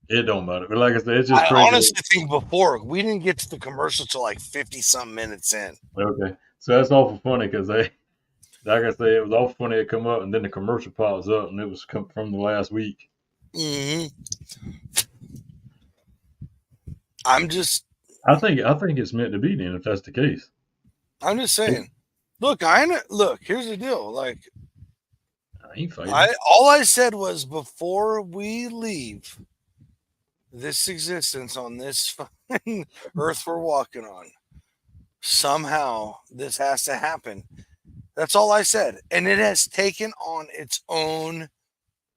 It don't matter. But like I said, it's just I crazy. honestly think before we didn't get to the commercial till like 50-something minutes in. Okay, so that's awful funny because they, like I said, it was awful funny to come up and then the commercial pops up and it was from the last week. Mm-hmm. I think it's meant to be then if that's the case. I'm just saying. Look, here's the deal. Like, I ain't fighting. all I said was before we leave this existence on this fucking earth we're walking on, somehow this has to happen. That's all I said. And it has taken on its own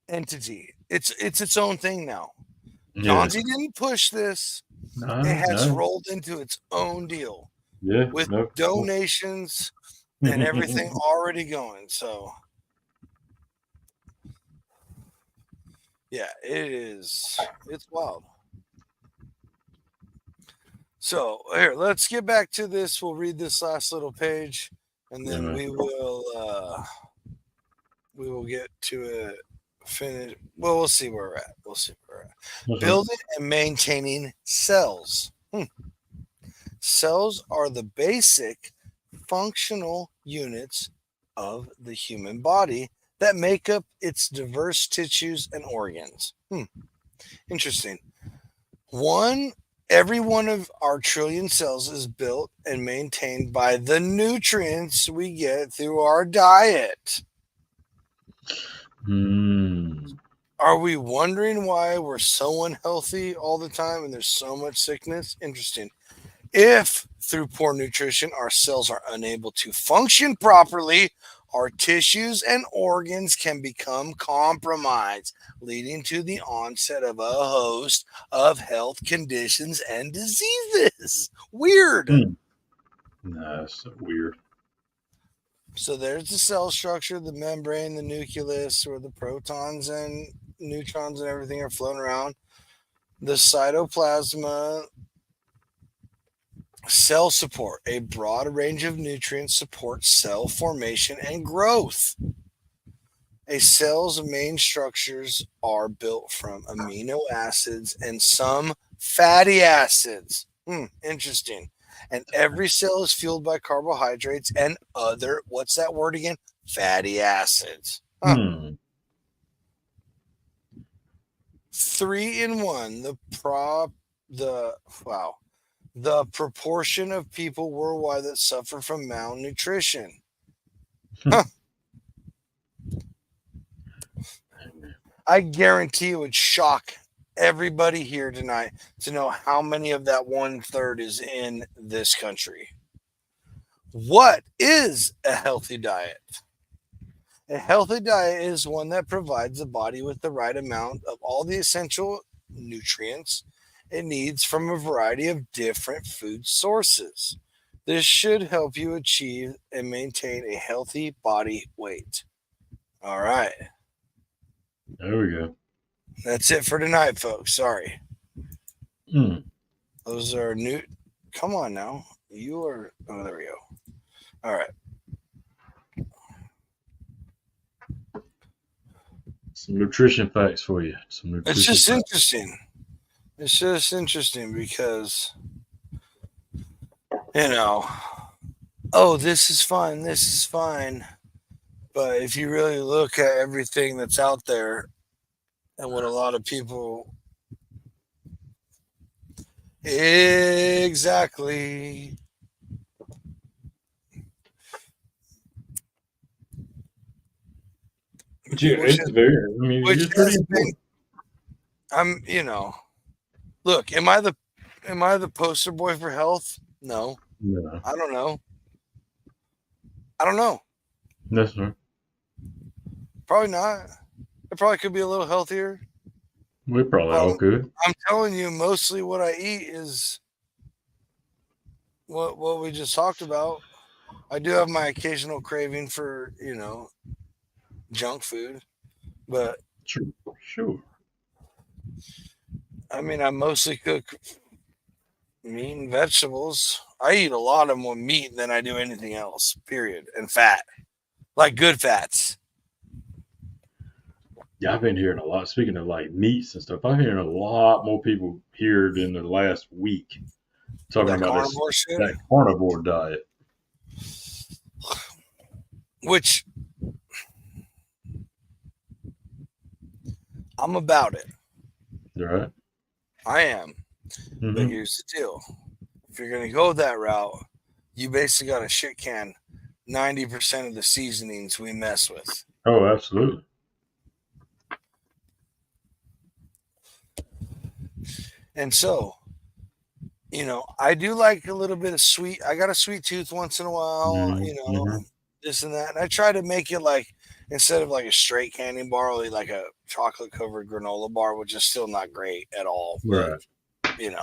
entity. It's its own thing now. Johnsy didn't push this. It has rolled into its own deal. Yeah. With donations and everything already going. So yeah, it's wild. So here, let's get back to this. We'll read this last little page and then we will get to it. Finish. Well, we'll see where we're at. Building and maintaining cells. Cells are the basic functional units of the human body that make up its diverse tissues and organs. Interesting. Every one of our trillion cells is built and maintained by the nutrients we get through our diet. Are we wondering why we're so unhealthy all the time and there's so much sickness? Interesting. If through poor nutrition our cells are unable to function properly, our tissues and organs can become compromised, leading to the onset of a host of health conditions and diseases. Weird. Nah, that's so weird. So there's the cell structure, the membrane, the nucleus, where the protons and neutrons and everything are floating around. The cytoplasma. Cell support. A broad range of nutrients supports cell formation and growth. A cell's main structures are built from amino acids and some fatty acids. Interesting. And every cell is fueled by carbohydrates and other, what's that word again? Fatty acids. 3 in 1. The proportion of people worldwide that suffer from malnutrition. I guarantee it would shock everybody here tonight to know how many of that 1/3 is in this country. What is a healthy diet? A healthy diet is one that provides the body with the right amount of all the essential nutrients it needs from a variety of different food sources. This should help you achieve and maintain a healthy body weight. All right. There we go. That's it for tonight, folks. Sorry. Those are new. Come on now. You are. Oh, there we go. All right. Some nutrition facts for you. It's just interesting. It's just interesting because you know, oh, this is fine, this is fine. But if you really look at everything that's out there and what a lot of people exactly. But yeah, Which it's very. I mean, which it's pretty has been, important. I'm, look, am I the poster boy for health? No, No, I don't know. I don't know. that's right. Probably not. I probably could be a little healthier. We probably But all could. I'm telling you, mostly what I eat is what we just talked about. I do have my occasional craving for, junk food, but Sure, sure. I mean, I mostly cook meat and vegetables. I eat a lot of more meat than I do anything else, period. And fat, like good fats. Yeah, I've been hearing a lot. Speaking of like meats and stuff, I'm hearing a lot more people here in the last week talking That about carnivore shit, that carnivore diet. which I'm about it. Right? I am. But Mm-hmm. here's the deal. If you're going to go that route, you basically got to shit can 90% of the seasonings we mess with. Oh, absolutely. And so, I do like a little bit of sweet. I got a sweet tooth once in a while, Mm-hmm. this and that. And I try to make it like, instead of like a straight candy bar, I'll eat like a chocolate covered granola bar, which is still not great at all. But, Right.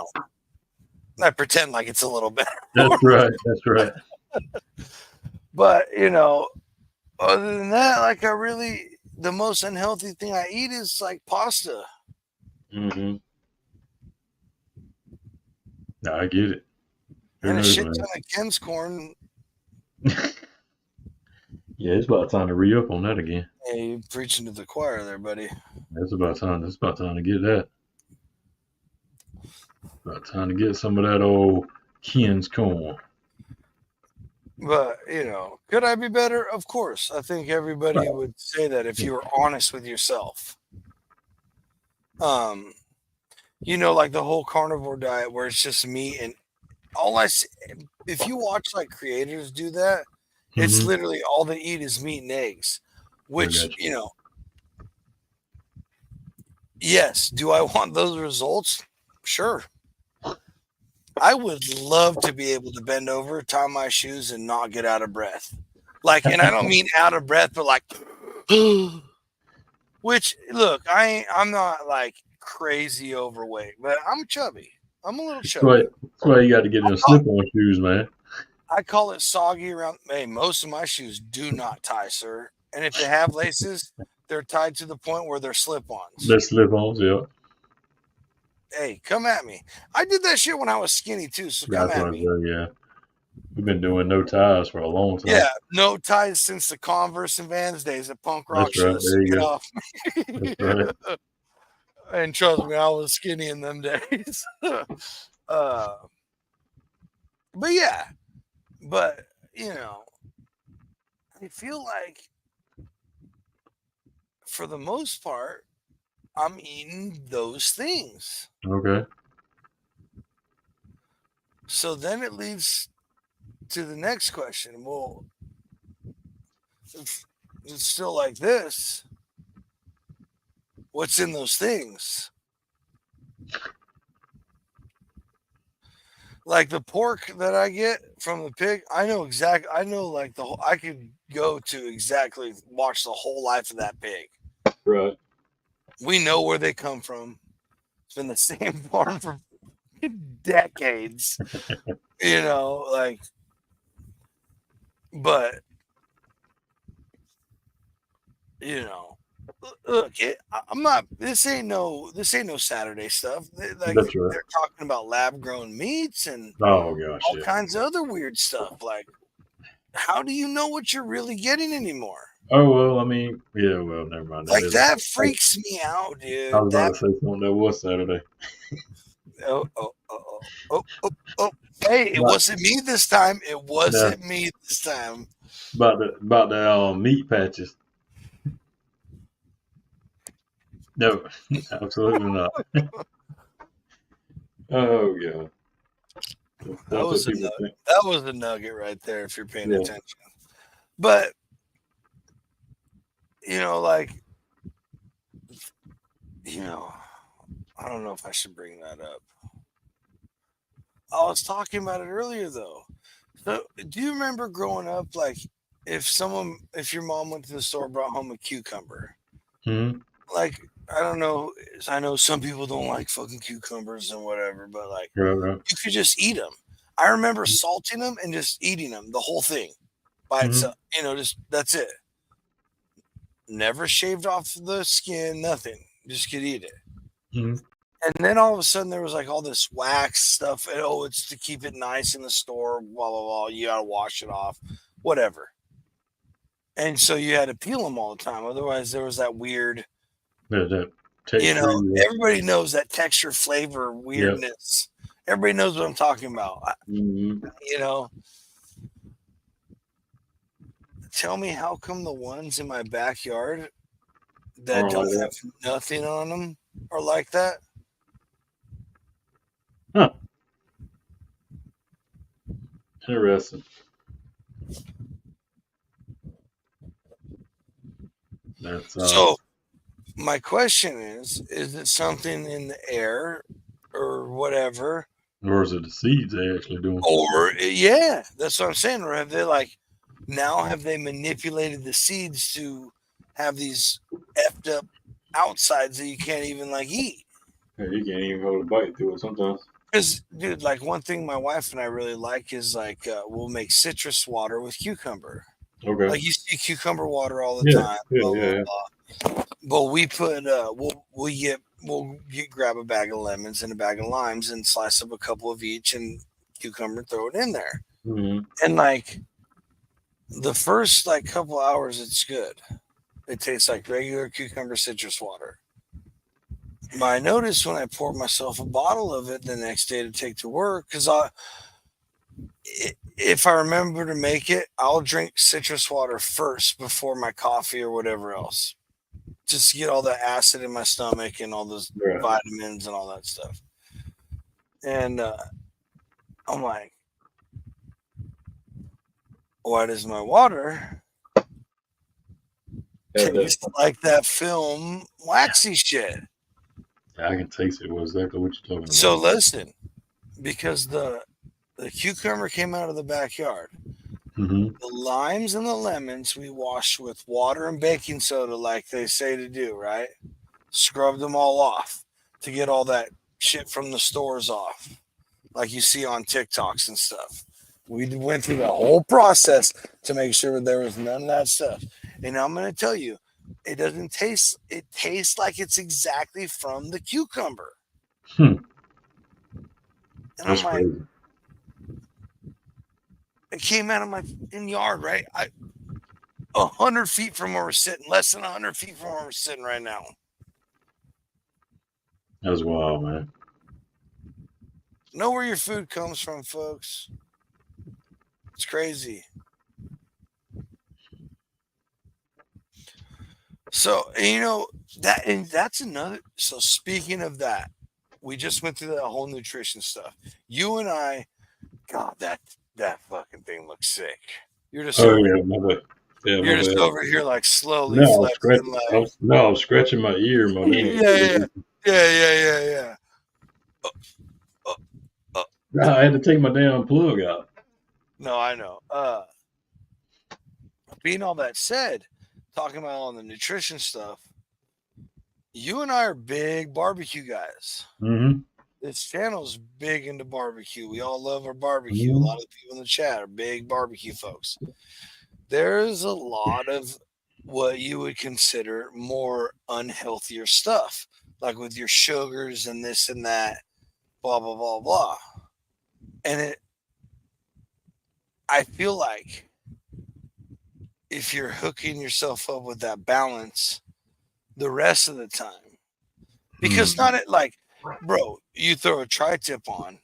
I pretend like it's a little better. That's right. That's right. But, other than that, like the most unhealthy thing I eat is like pasta. Mm-hmm. No, I get it. Who And a knows, shit man? ton of Ken's corn. Yeah, it's about time to re up on that again. Yeah, you preaching to the choir there, buddy. It's about time. It's about time to get that. About time to get some of that old Ken's corn. But, could I be better? Of course. I think everybody Right. would say that if you were honest with yourself. Like the whole carnivore diet where it's just meat and all I see, if you watch like creators do that, it's Mm-hmm. literally all they eat is meat and eggs, which, got you. Yes, do I want those results? Sure. I would love to be able to bend over, tie my shoes, and not get out of breath. Like, and I don't mean out of breath, but like, which look, I'm not like crazy overweight, but I'm chubby. I'm a little chubby. That's why you got to get in slip-on shoes, man. I call it soggy around. Hey, most of my shoes do not tie, sir. And if they have laces, they're tied to the point where they're slip-ons. They're slip-ons, yeah. Hey, come at me. I did that shit when I was skinny too, so come That's at what I me. said, yeah. We've been doing no ties for a long time. Yeah, no ties since the Converse and Vans days at punk rock That's right. shows. There you Get go. off me. That's right. And trust me, I was skinny in them days. But yeah, but I feel like for the most part, I'm eating those things. Okay. So then it leads to the next question. Well, if it's still like this, what's in those things? Like the pork that I get from the pig, I know like the whole, I could go to exactly watch the whole life of that pig. Right. We know where they come from. It's been the same farm for decades. But look, I'm not. This ain't no Saturday stuff. That's right. They're talking about lab grown meats and Oh gosh, all yeah. kinds of other weird stuff. Like, how do you know what you're really getting anymore? Oh well, I mean, yeah. Well, never mind. Like that freaks me out, dude. I was about to say something that was Saturday. Oh, oh, oh, oh, oh, oh. Hey, it Right. wasn't me this time. It wasn't me this time. About the meat patches. No, absolutely not. Oh yeah. That That's was what a people nugget. think. That was a nugget right there if you're paying Yeah. attention. But like, I don't know if I should bring that up. I was talking about it earlier though. So, do you remember growing up, like, if your mom went to the store, brought home a cucumber, Hmm. like, I don't know, I know some people don't like fucking cucumbers and whatever, but like, Right. you could just eat them. I remember salting them and just eating them, the whole thing by Hmm. itself. Just that's it. Never shaved off the skin, nothing. Just could eat it. Hmm. And then all of a sudden there was like all this wax stuff. And, it's to keep it nice in the store. Blah blah blah. You gotta wash it off, whatever. And so you had to peel them all the time. Otherwise, there was that weird. That texture. Everybody knows that texture, flavor, weirdness. Everybody knows what I'm talking about. Mm-hmm. Tell me how come the ones in my backyard that don't have nothing on them are like that? Huh. Interesting. That's So my question is it something in the air or whatever? or is it the seeds they actually doing? Or yeah, that's what I'm saying. Or have they manipulated the seeds to have these effed up outsides that you can't even like eat? Yeah, you can't even hold a bite to it sometimes. Because, dude, like one thing my wife and I really like is like we'll make citrus water with cucumber. Okay. Like you see cucumber water all the time. Yeah. But we put we'll grab a bag of lemons and a bag of limes and slice up a couple of each and cucumber, throw it in there. Mm-hmm. And like the first like couple hours, it's good. It tastes like regular cucumber citrus water. But I noticed when I poured myself a bottle of it the next day to take to work, because if I remember to make it, I'll drink citrus water first before my coffee or whatever else, just to get all the acid in my stomach and all those vitamins and all that stuff. And I'm like, why does my water taste like that film waxy shit? I can taste it. What exactly what you're talking about? So listen, because the cucumber came out of the backyard. Mm-hmm. The limes and the lemons we wash with water and baking soda, like they say to do, right? Scrub them all off to get all that shit from the stores off, like you see on TikToks and stuff. We went through the whole process to make sure there was none of that stuff. And I'm going to tell you, it doesn't taste. It tastes like it's exactly from the cucumber. And That's I'm like, crazy. it came out of my yard, right? 100 feet from where we're sitting, less than 100 feet from where we're sitting right now. That's wild, man. Know where your food comes from, folks. It's crazy. So, that's another. So, speaking of that, we just went through that whole nutrition stuff. You and I, God, that fucking thing looks sick. You're just over here like slowly flexing. I'm scratching my ear, my man. Yeah. I had to take my damn plug out. No, I know. Being all that said, talking about all the nutrition stuff, you and I are big barbecue guys. Mm-hmm. This channel's big into barbecue. We all love our barbecue. Mm-hmm. A lot of people in the chat are big barbecue folks. There's a lot of what you would consider more unhealthier stuff, like with your sugars and this and that, blah, blah, blah, blah. And I feel like if you're hooking yourself up with that balance the rest of the time, because not it like bro, you throw a tri-tip on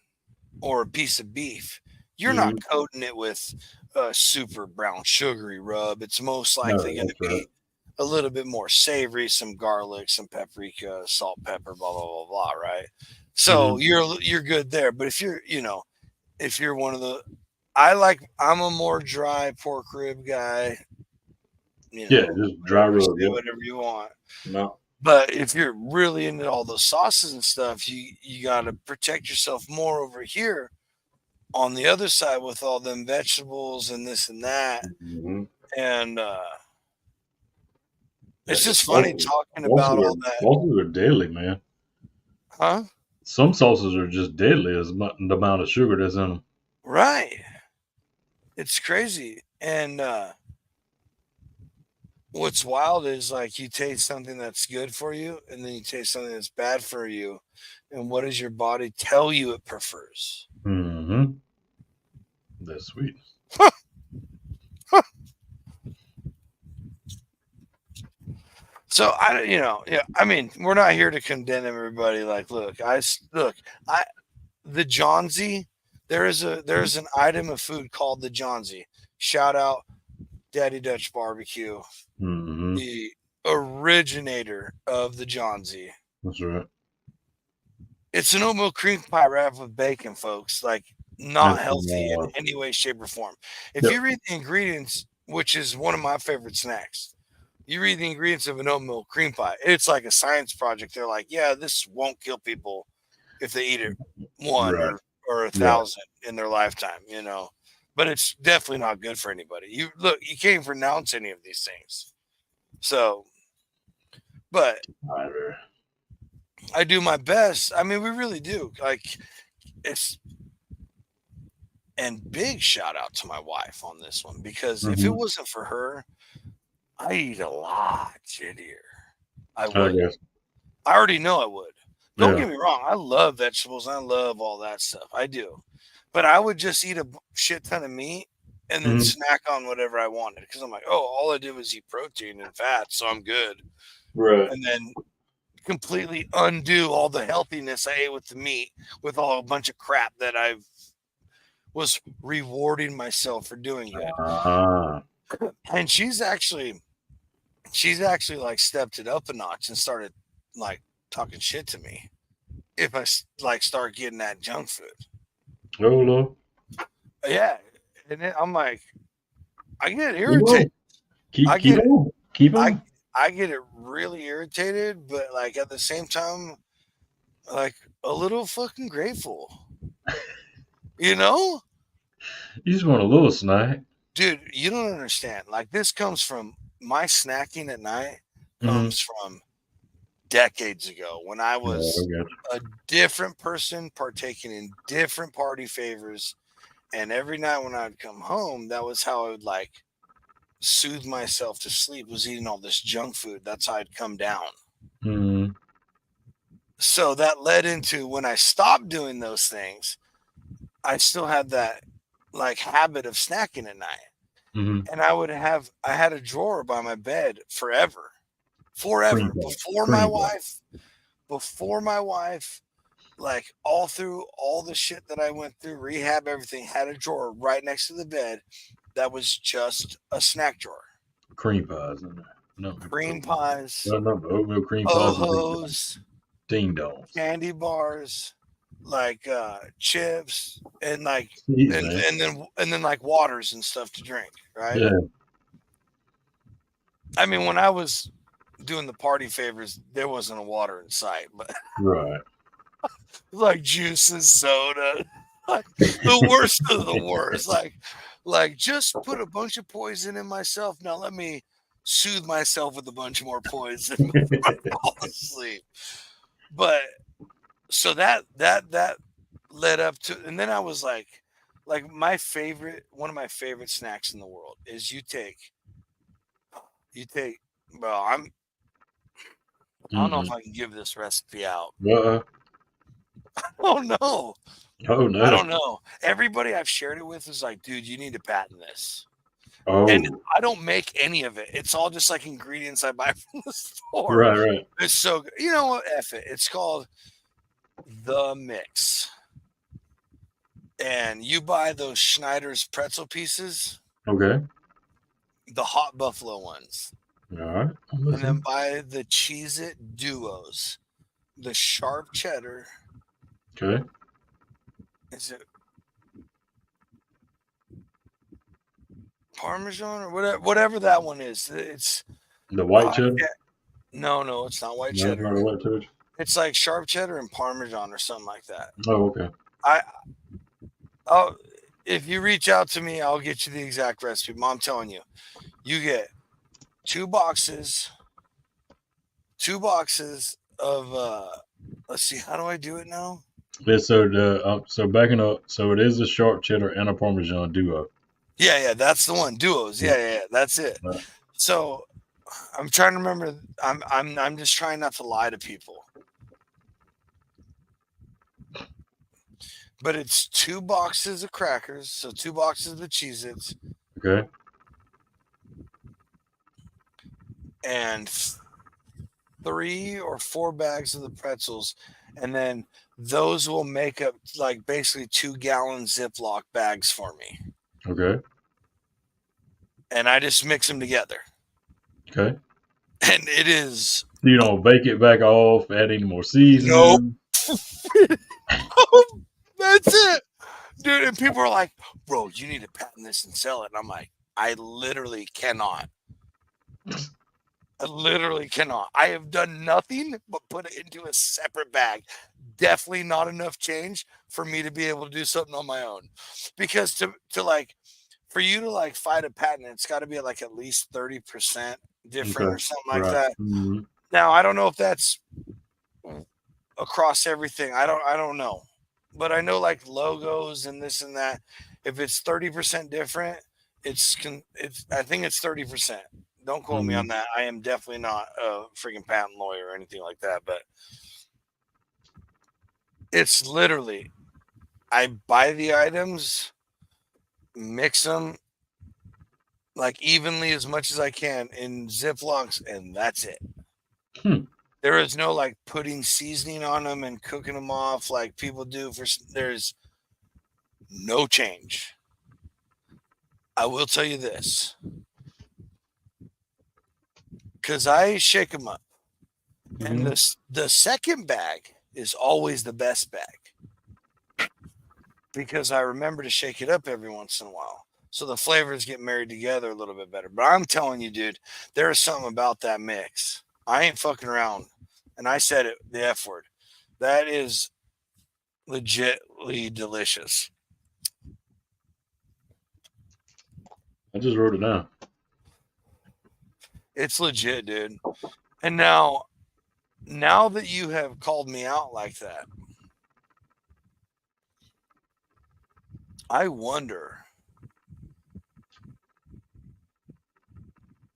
or a piece of beef, you're not coating it with a super brown sugary rub. It's most likely going to be a little bit more savory, some garlic, some paprika, salt, pepper, blah blah blah blah. Right. So you're good there. But if you're if you're one of the, I'm a more dry pork rib guy. Yeah, just dry rub. Say whatever you want. No. But if you're really into all those sauces and stuff, you got to protect yourself more over here on the other side with all them vegetables and this and that. And it's just funny talking about all that. Sauces are deadly, man. Huh? Some sauces are just deadly as the amount of sugar that's in them. Right. It's crazy. And what's wild is like you taste something that's good for you and then you taste something that's bad for you. And what does your body tell you it prefers? That's sweet. So I mean, we're not here to condemn everybody. Like, the Johnsy, there's an item of food called the Johnsy. Shout out Daddy Dutch Barbecue, the originator of the Johnsy. That's right. It's an oatmeal cream pie wrapped with bacon, folks. Like, not healthy in any way, shape, or form. If you read the ingredients, which is one of my favorite snacks, you read the ingredients of an oatmeal cream pie. It's like a science project. They're like, yeah, this won't kill people if they eat it one or 1,000 in their lifetime, But it's definitely not good for anybody. You can't even pronounce any of these things. So, but I do my best. I mean, we really do. Like, and big shout out to my wife on this one, because if it wasn't for her, I eat a lot shittier. I would. I already know I would. Don't get me wrong. I love vegetables. I love all that stuff. I do. But I would just eat a shit ton of meat and then snack on whatever I wanted. Because I'm like, all I did was eat protein and fat, so I'm good. Right. And then completely undo all the healthiness I ate with the meat with a bunch of crap that I was rewarding myself for doing good. And she's actually like stepped it up a notch and started like talking shit to me if I like start getting that junk food. Oh no. Yeah, and then I'm like, I get irritated. Keep on. I get it really irritated, but like at the same time, like a little fucking grateful. You just want a little snack. Dude, you don't understand. Like, this comes from my snacking at night comes from decades ago when I was a different person partaking in different party favors. And every night when I'd come home, that was how I would like soothe myself to sleep, was eating all this junk food. That's how I'd come down. So that led into when I stopped doing those things, I still had that like habit of snacking at night. And I had a drawer by my bed forever. Before my wife, like all through all the shit that I went through, rehab, everything, had a drawer right next to the bed that was just a snack drawer. Cream pies in there. No. Cream pies. No, oatmeal cream pies. Ohos. Ding dong. Candy bars. Like chips and like and then like waters and stuff to drink, right? Yeah. I mean, when I was doing the party favors, there wasn't a water in sight, but right. Like juices, soda, like the worst of the worst. Like just put a bunch of poison in myself. Now let me soothe myself with a bunch more poison before I fall asleep. But so that led up to, and then I was like one of my favorite snacks in the world is you take, well, I don't know if I can give this recipe out. Oh no. I don't know. Everybody I've shared it with is like, dude, you need to patent this. And I don't make any of it. It's all just like ingredients I buy from the store. Right. It's so good. You know what? F it. It's called the mix. And you buy those Schneider's pretzel pieces, Okay. the hot buffalo ones, All right. I'm and then listening. buy the Cheez-It duos, the sharp cheddar. Okay. Is it Parmesan or whatever that one is? It's The white cheddar. no, it's not white No, cheddar. not a white cheddar. It's like sharp cheddar and Parmesan or something like that. Oh, okay. If you reach out to me, I'll get you the exact recipe. I'm telling you, you get 2 boxes of let's see, how do I do it now? Yeah, so backing up, so it is a sharp cheddar and a Parmesan duo. Yeah, that's the one. Duos. Yeah, that's it. Right. So I'm trying to remember. I'm just trying not to lie to people. But it's 2 boxes of crackers, so 2 boxes of the Cheez-Its, Okay. and 3 or 4 bags of the pretzels, and then those will make up like basically 2-gallon Ziploc bags for me. Okay. And I just mix them together. Okay. And it is You don't bake it back off, add any more seasoning. Nope. That's it, dude. And people are like, bro, you need to patent this and sell it. And I'm like, I literally cannot. I have done nothing but put it into a separate bag. Definitely not enough change for me to be able to do something on my own. Because to like, for you to like fight a patent, it's got to be like at least 30% different or something like that. Mm-hmm. Now, I don't know if that's across everything. I don't know. But I know like logos and this and that. If it's 30% different, it's I think it's 30%. Don't quote me on that. I am definitely not a freaking patent lawyer or anything like that, but it's literally I buy the items, mix them like evenly as much as I can in Ziplocs, and that's it. There is no like putting seasoning on them and cooking them off like people do. There's no change. I will tell you this, because I shake them up, and the second bag is always the best bag because I remember to shake it up every once in a while. So the flavors get married together a little bit better. But I'm telling you, dude, there is something about that mix. I ain't fucking around. And I said it, the F word. That is legitly delicious. I just wrote it down. It's legit, dude. And now that you have called me out like that, I wonder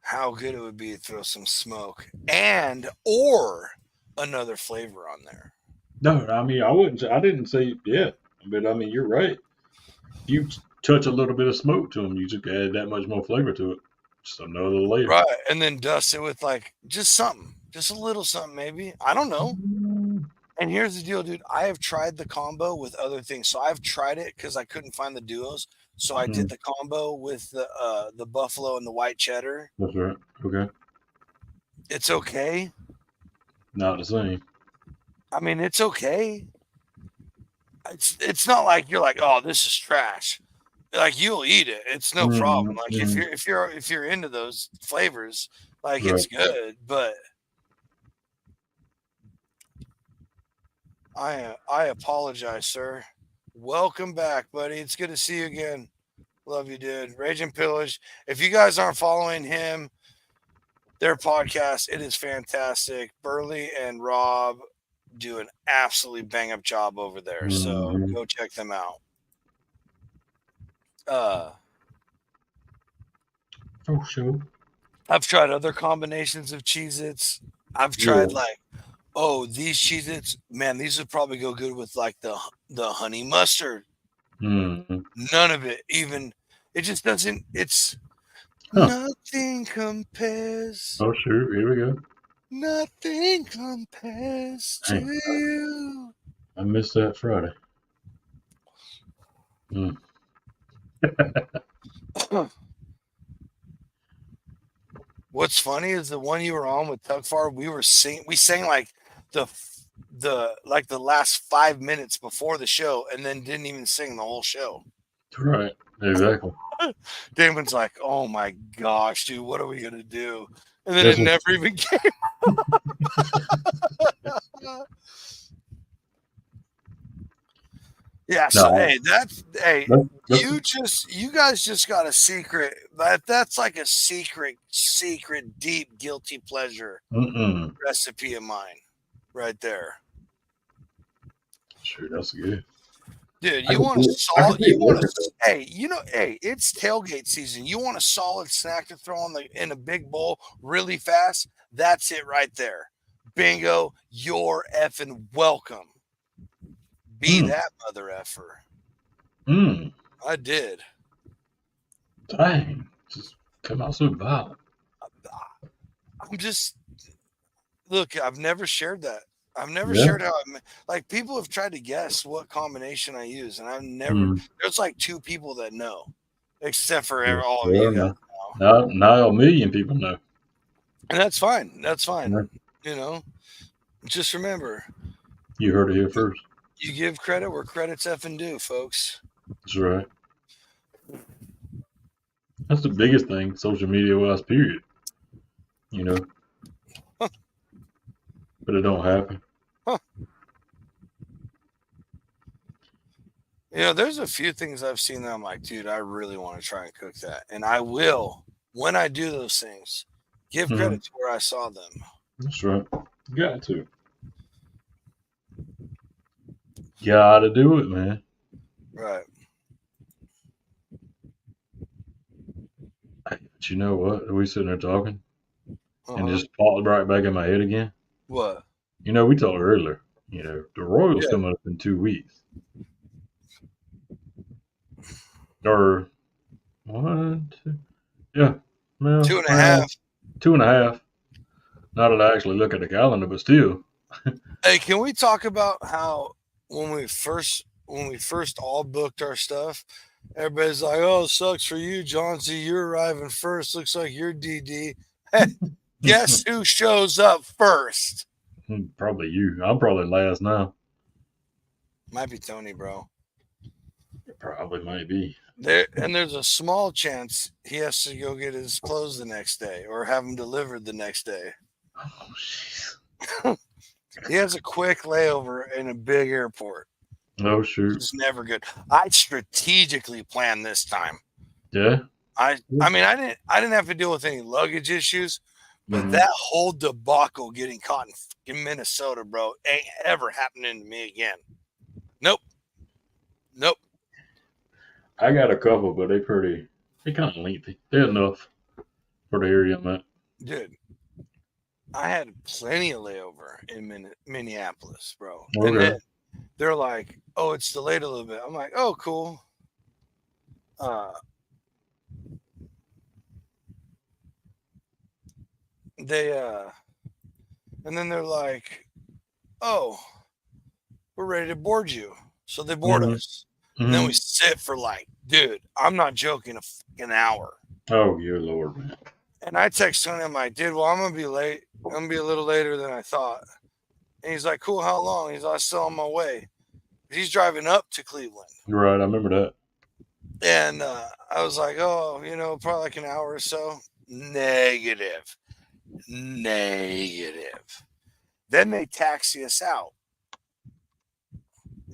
how good it would be to throw some smoke or another flavor on there. No, I mean, I didn't say yeah, but I mean, you're right. If you touch a little bit of smoke to them, you just add that much more flavor to it. Just another layer. Right. And then dust it with like just something, just a little something, maybe. I don't know. And here's the deal, dude. I have tried the combo with other things. So I've tried it because I couldn't find the duos. So I did the combo with the buffalo and the white cheddar. That's right. Okay. It's okay. Not the same. I mean, it's okay. It's not like you're like, oh, this is trash. Like you'll eat it. It's no problem. Like if you're into those flavors, like it's good. But I apologize, sir. Welcome back, buddy. It's good to see you again. Love you, dude. Rage and Pillage. If you guys aren't following him, their podcast, it is fantastic. Burley and Rob do an absolutely bang up job over there. So go check them out. Sure. I've tried other combinations of Cheez-Its. I've tried these Cheez-Its, man, these would probably go good with like the honey mustard. None of it even, it just doesn't, it's nothing compares. Oh, sure. Here we go. Nothing compares to you. I missed that Friday. Mm. What's funny is the one you were on with Tugfar. We sang like the last 5 minutes before the show, and then didn't even sing the whole show. Right. Exactly. Damon's like, "Oh my gosh, dude, what are we gonna do?" And then This it is- never even came. Yeah, so No. hey, That's- you guys just got a secret. That's like a secret, deep guilty pleasure Mm-mm. recipe of mine, right there. Sure, that's good. Dude, I you can want see a it. I can solid. see You it want working, a hey, it's tailgate season. You want a solid snack to throw in a big bowl really fast. That's it right there. Bingo, you're effing welcome. Be that mother effer. Mm. I did. Dang. Just come out so violent. I'm just look. I've never shared that. I've never Yeah. shared how like people have tried to guess what combination I use, and I've never. Mm. There's like 2 people that know, except for Yeah, all of you guys. now a million people know. And that's fine. That's fine. Yeah. You know, just remember, You heard it here first. you give credit where credit's effing due, folks. That's right. That's the biggest thing, social media wise, period. You know. But it don't happen. You know, there's a few things I've seen that I'm like, dude, I really want to try and cook that. And I will, when I do those things, give credit to where I saw them. That's right. Got to. Gotta do it, man. Right. But you know what? Are we sitting there talking? And Uh-huh. just popped right back in my head again. What? You know, we talked earlier. You know, the Royals Yeah. coming up in 2 weeks. Or 1, 2. Yeah. Well, 2.5. 2.5. Not that I actually look at the calendar, but still. Hey, can we talk about how when we first all booked our stuff, everybody's like, "Oh, it sucks for you, Johnsy. You're arriving first. Looks like you're DD." Guess who shows up first? Probably you. I'm probably last now. Might be Tony, bro. It probably might be. There's a small chance he has to go get his clothes the next day or have them delivered the next day. Oh, jeez. He has a quick layover in a big airport. Oh, shoot. It's never good. I strategically planned this time. Yeah. I mean, I didn't have to deal with any luggage issues, but that whole debacle getting caught in Minnesota, bro, ain't ever happening to me again. Nope. I got a couple, but they kind of lengthy. They're enough for the area I'm at. Dude, I had plenty of layover in Minneapolis, bro. Okay. And then they're like, "Oh, it's delayed a little bit." I'm like, "Oh, cool." And then they're like, "Oh, we're ready to board you." So they board us. And then we sit for like, dude, I'm not joking, a fucking hour. Oh, your Lord, man. And I text Tony, I'm like, dude, well, I'm gonna be late. I'm gonna be a little later than I thought. And he's like, cool, how long? He's like, I'm still on my way. He's driving up to Cleveland. Right, I remember that. And I was like, oh, you know, probably like an hour or so. Negative. Then they taxi us out.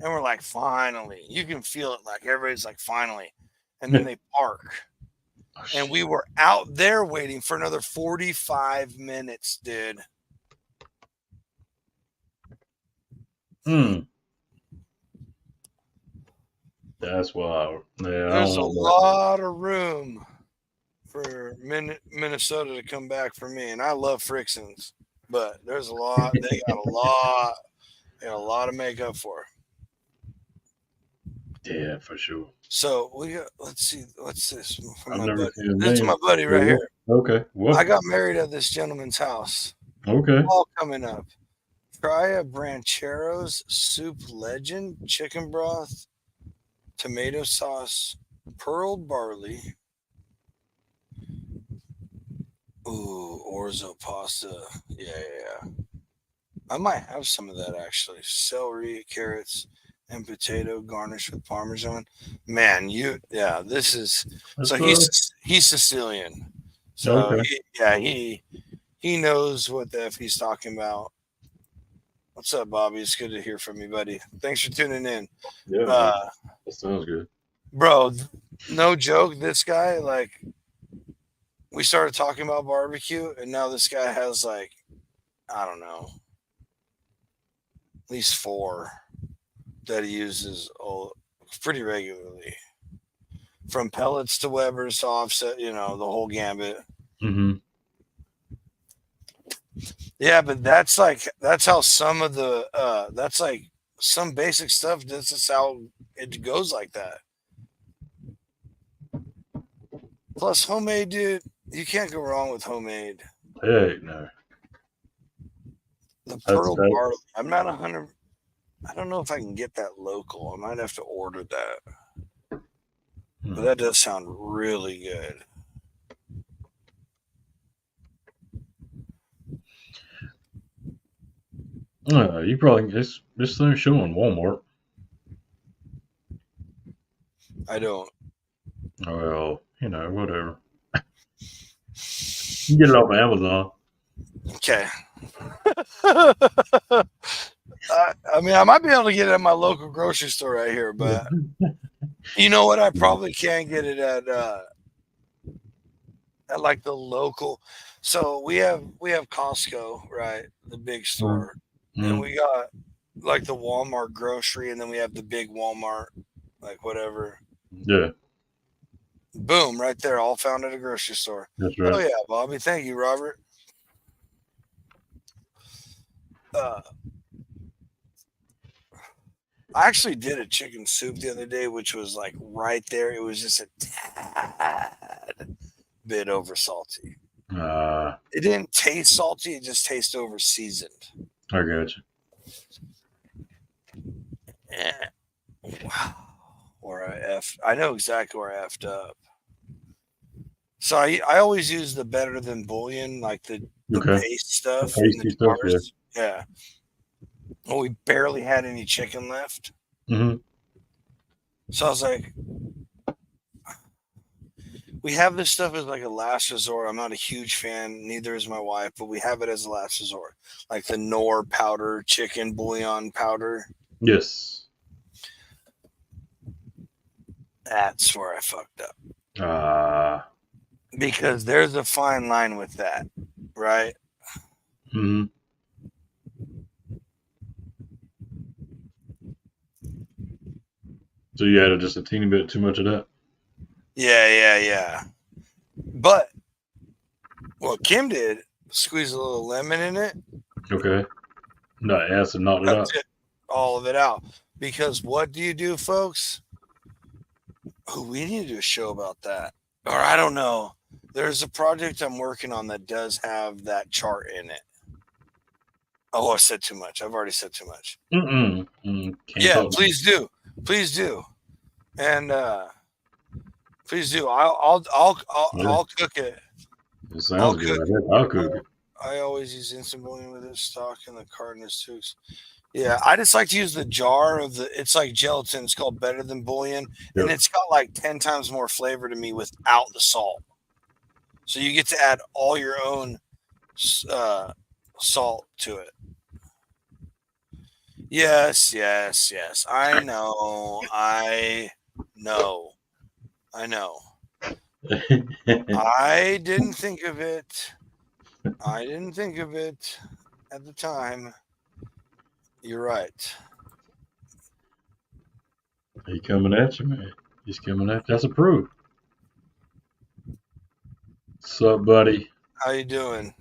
And we're like, finally. You can feel it, like everybody's like, finally. And then they park. And we were out there waiting for another 45 minutes, dude. That's wild. Yeah, There's a lot of room for Minnesota to come back for me. And I love Frixons, but there's a lot. They got a lot of makeup for. Yeah, for sure. So we got, let's see, what's this? I've never seen his This is name. my buddy right here. Okay. What? I got married at this gentleman's house. Okay. All coming up. Try a Brancheros Soup Legend chicken broth, tomato sauce, pearled barley. Ooh, orzo pasta. Yeah. I might have some of that actually. Celery, carrots, and potato garnished with Parmesan. Man, this is That's so he's Sicilian. So okay. he knows what the F he's talking about. What's up, Bobby? It's good to hear from you, buddy. Thanks for tuning in. Yeah, man. That sounds good. Bro, no joke, this guy, like, we started talking about barbecue, and now this guy has, like, I don't know, at least 4 that he uses pretty regularly. From pellets to Weber's to offset, the whole gambit. Mm-hmm. Yeah, but that's how some of the, that's like some basic stuff. This is how it goes like that. Plus, homemade, dude, you can't go wrong with homemade. Heck no. The pearl barley. I'm not 100. I don't know if I can get that local. I might have to order that. But that does sound really good. You probably this thing's showing Walmart. I don't. Well, whatever. You get it off of Amazon. Okay. I mean, I might be able to get it at my local grocery store right here, but you know what? I probably can't get it at like the local. So we have Costco, right? The big store, and we got like the Walmart grocery, and then we have the big Walmart, like whatever. Yeah. Boom, right there, all found at a grocery store. That's right. Oh yeah, Bobby. Thank you, Robert. I actually did a chicken soup the other day, which was like right there. It was just a tad bit over salty. It didn't taste salty. It just tasted over seasoned. I got you. Yeah. Wow. I know exactly where I effed up. So I always use the better than bouillon, like the paste stuff. The pasty stuff, yeah. Well, we barely had any chicken left. Mm-hmm. So I was like, we have this stuff as like a last resort. I'm not a huge fan, neither is my wife, but we have it as a last resort. Like the Knorr powder, chicken bouillon powder. Yes. That's where I fucked up. Because there's a fine line with that, right? Mm-hmm. So you added just a teeny bit too much of that? Yeah. But what Kim did, squeeze a little lemon in it. Okay. Not acid, knocked it out. All of it out. Because what do you do, folks? Oh, we need to do a show about that. Or I don't know. There's a project I'm working on that does have that chart in it. Oh, I said too much. I've already said too much. Yeah, please do. Please do. And please do. I'll cook it. It sounds good. I'll cook it. I always use instant bouillon with it, stock in the carton of soups. Yeah, I just like to use the jar of it's like gelatin. It's called Better Than Bouillon, and it's got like 10 times more flavor to me without the salt. So you get to add all your own salt to it. Yes. I know. I didn't think of it. At the time. You're right. He coming at you, man. He's coming at you. That's approved. What's up, buddy? How you doing?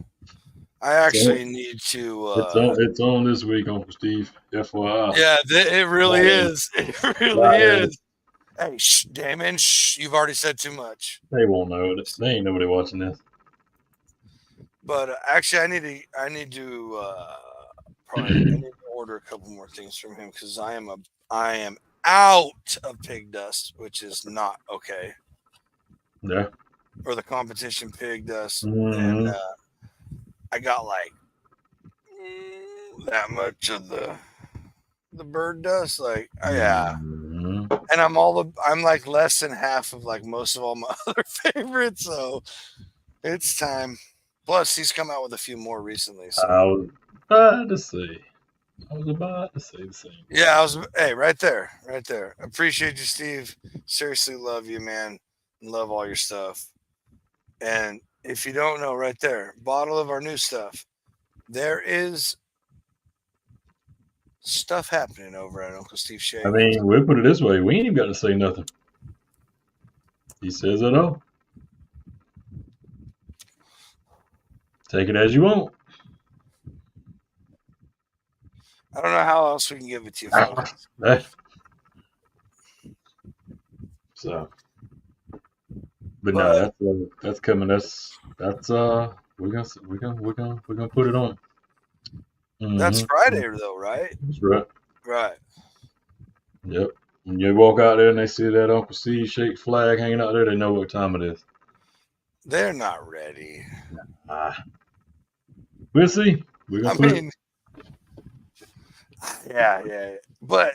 I actually need to. It's on this week, Uncle Steve. FYI. Yeah, it really is. It really is. Hey, Damon, you've already said too much. They won't know it. They ain't nobody watching this. But actually, I need to I need to order a couple more things from him because I am out of pig dust, which is not okay. Yeah. Or the competition pig dust, Mhm. and I got like that much of the bird dust, like yeah. Mhm. And I'm like less than half of like most of all my other favorites, so it's time. Plus, he's come out with a few more recently. So I was about to say. I was about to say the same. yeah, hey, right there. Appreciate you, Steve. Seriously, love you, man. Love all your stuff. And if you don't know, right there, bottle of our new stuff. There is stuff happening over at Uncle Steve Shake. I mean, we'll put it this way: we ain't even got to say nothing. He says it all. Take it as you want. I don't know how else we can give it to you, folks. So, but no, that's coming. That's we're gonna put it on. That's Mhm. Friday, though, right? That's right. Right. Yep. When you walk out there and they see that Uncle Steve Shake flag hanging out there, they know what time it is. They're not ready. We'll see. We're gonna I put mean, yeah, but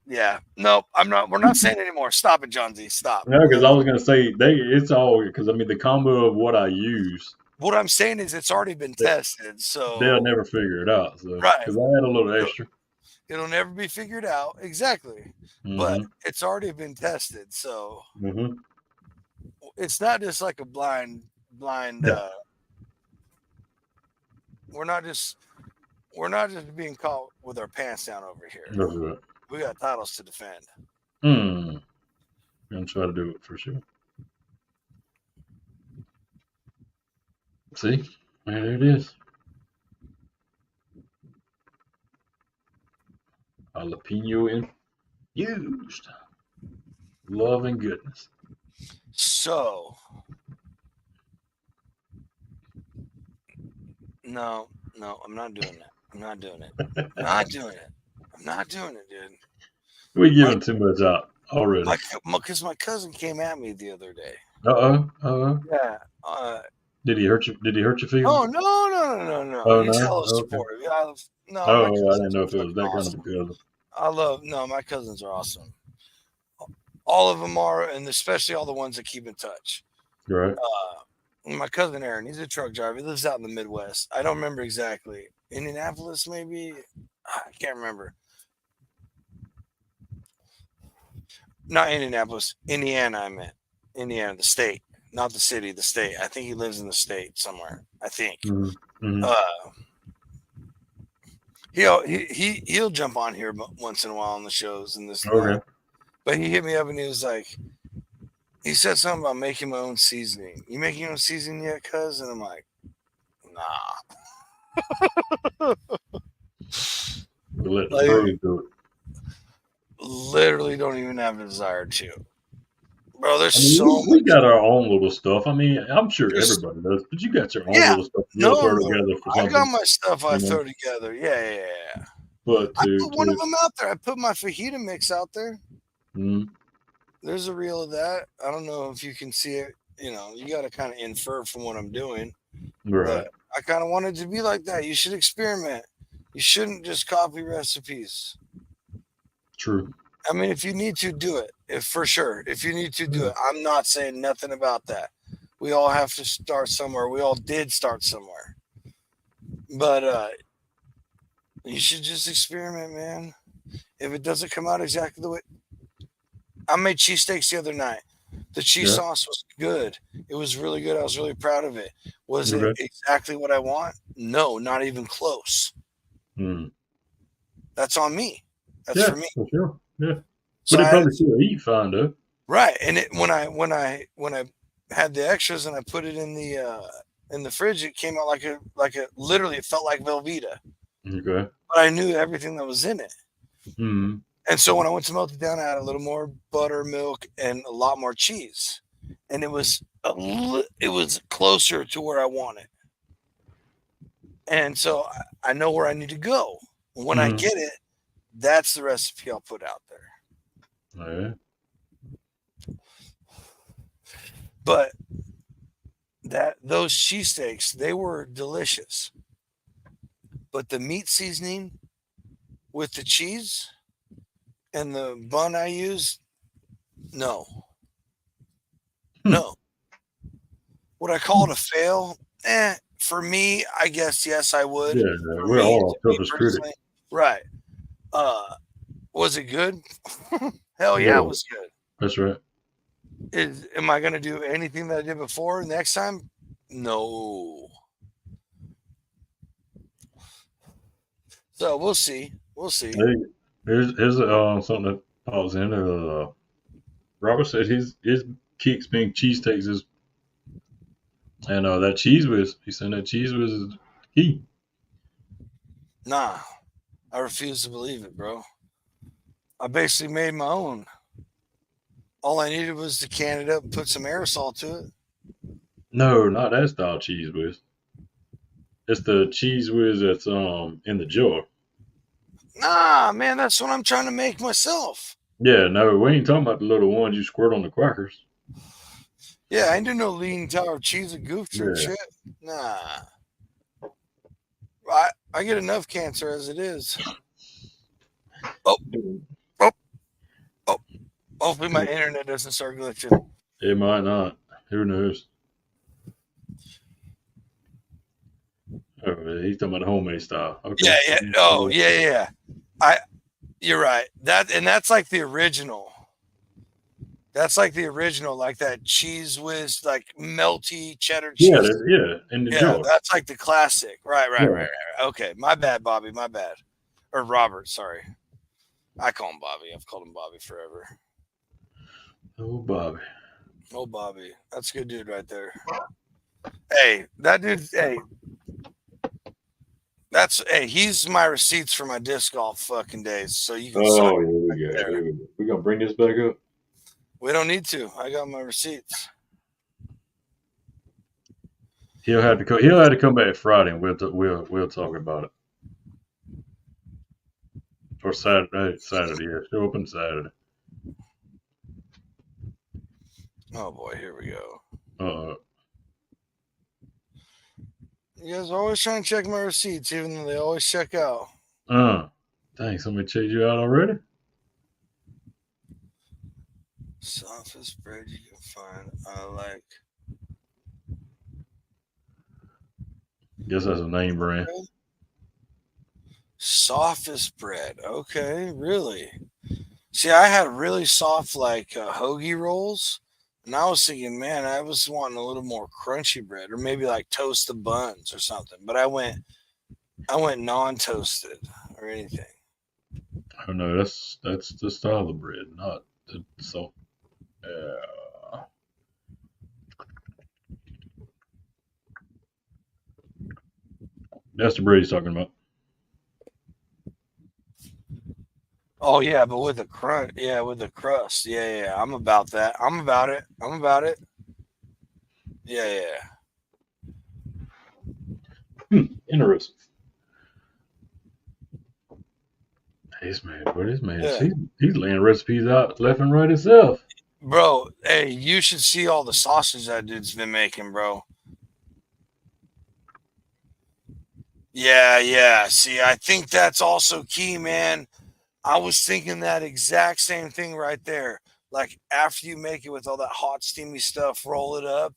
yeah, no, I'm not. We're not saying anymore. Stop it, Johnsy. Stop. No, because I was gonna say it's all because I mean the combo of what I use, What I'm saying is it's already been tested, so they'll never figure it out. So right, because I had a little extra. it'll never be figured out exactly, but it's already been tested, so it's not just like a blind. Yeah. We're not just being caught with our pants down over here. That's right. We got titles to defend. Gonna try to do it for sure. See, there it is. Jalapeno infused. Love and goodness. So, no, I'm not doing it. I'm not doing it, dude. We giving too much out already. Because my cousin came at me the other day. Yeah. Did he hurt you? Did he hurt your feelings? Oh no. Oh He's no. hella Okay. supportive. My I cousins didn't know if it are was that awesome. kind of a cousin. My cousins are awesome. All of them are, and especially all the ones that keep in touch. Right. My cousin Aaron, he's a truck driver. He lives out in the Midwest. I don't remember exactly. Indianapolis, maybe? I can't remember. Not Indianapolis, Indiana, I meant. Indiana, the state. Not the city, the state. I think he lives in the state somewhere. I think. He'll jump on here once in a while on the shows and this. Okay. But he hit me up and he was like, he said something about making my own seasoning. You making your own seasoning yet, cuz? And I'm like, nah. Let the pros do it. Literally don't even have the desire to. Bro, we got our own little stuff. I mean, I'm sure everybody does, but you got your own little stuff you throw together for something. I got my stuff I throw together. Yeah. But I put one of them out there. I put my fajita mix out there. Mm-hmm. There's a reel of that. I don't know if you can see it. You got to kind of infer from what I'm doing. Right. But I kind of wanted to be like that. You should experiment. You shouldn't just copy recipes. True. I mean, if you need to, do it. If you need to do it. I'm not saying nothing about that. We all have to start somewhere. We all did start somewhere. But you should just experiment, man. If it doesn't come out exactly the way... I made cheesesteaks the other night. The cheese sauce was good. It was really good. I was really proud of it. Was it exactly what I want? No, not even close. That's on me. That's for me. For sure. Yeah. So but it probably still eat fine though. Right. And when I had the extras and I put it in the fridge, it came out like a literally it felt like Velveeta. Okay. But I knew everything that was in it. Mm-hmm. And so when I went to melt it down, I had a little more butter, milk, and a lot more cheese. And it was closer to where I wanted. And so I know where I need to go. When I get it, that's the recipe I'll put out there. Yeah. But those cheesesteaks, they were delicious. But the meat seasoning with the cheese and the bun I used, no. No. Would I call it a fail? For me, I guess yes, I would. Yeah, For we're me, all to me toughest personally, critics. right. Was it good? Hell yeah, it was good. That's right. Am I going to do anything that I did before next time? No. So we'll see. We'll see. Hey, here's something that pops in. Robert said his kicks being cheesesteaks is, and that cheese whiz. He said that cheese whiz is key. Nah, I refuse to believe it, bro. I basically made my own. All I needed was to can it up and put some aerosol to it. No, not that style cheese whiz. It's the cheese whiz that's in the jar. Nah, man, that's what I'm trying to make myself. Yeah, no, we ain't talking about the little ones you squirt on the crackers. Yeah, I ain't do no leaning tower cheese and goof troop Yeah. shit. Nah. I get enough cancer as it is. Oh. Hopefully my internet doesn't start glitching. It might not. Who knows? Oh, he's talking about the homemade style. Okay. Yeah. Oh, yeah. You're right. That's like the original. That's like the original, like that cheese whiz, like melty cheddar cheese. In the jar. That's like the classic. Right. Yeah. Okay, my bad, Bobby. My bad. Or Robert. Sorry. I call him Bobby. I've called him Bobby forever. Oh, Bobby. Oh, Bobby. That's a good dude right there. Hey, that dude. Hey, he's my receipts for my disc golf fucking days. So you can. Oh, here we go. We gonna bring this back up. We don't need to. I got my receipts. He'll have to come back Friday, and we'll talk about it. Or Saturday. Yeah, show up on Saturday. Oh boy, here we go. You guys are always trying to check my receipts, even though they always check out. Dang, somebody checked you out already? Softest bread you can find. I like. Guess that's a name brand. Softest bread. Okay, really? See, I had really soft, like hoagie rolls. And I was thinking, man, I was wanting a little more crunchy bread, or maybe like toast the buns or something. But I went non-toasted or anything. Oh no, that's the style of bread, not the salt. That's the bread he's talking about. Oh yeah, but with the crunch, with the crust, yeah. I'm about that. I'm about it. Yeah. Interesting. This man, Yeah. he's laying recipes out left and right himself. Bro, hey, you should see all the sausage that dude's been making, bro. Yeah. See, I think that's also key, man. I was thinking that exact same thing right there. Like after you make it with all that hot, steamy stuff, roll it up,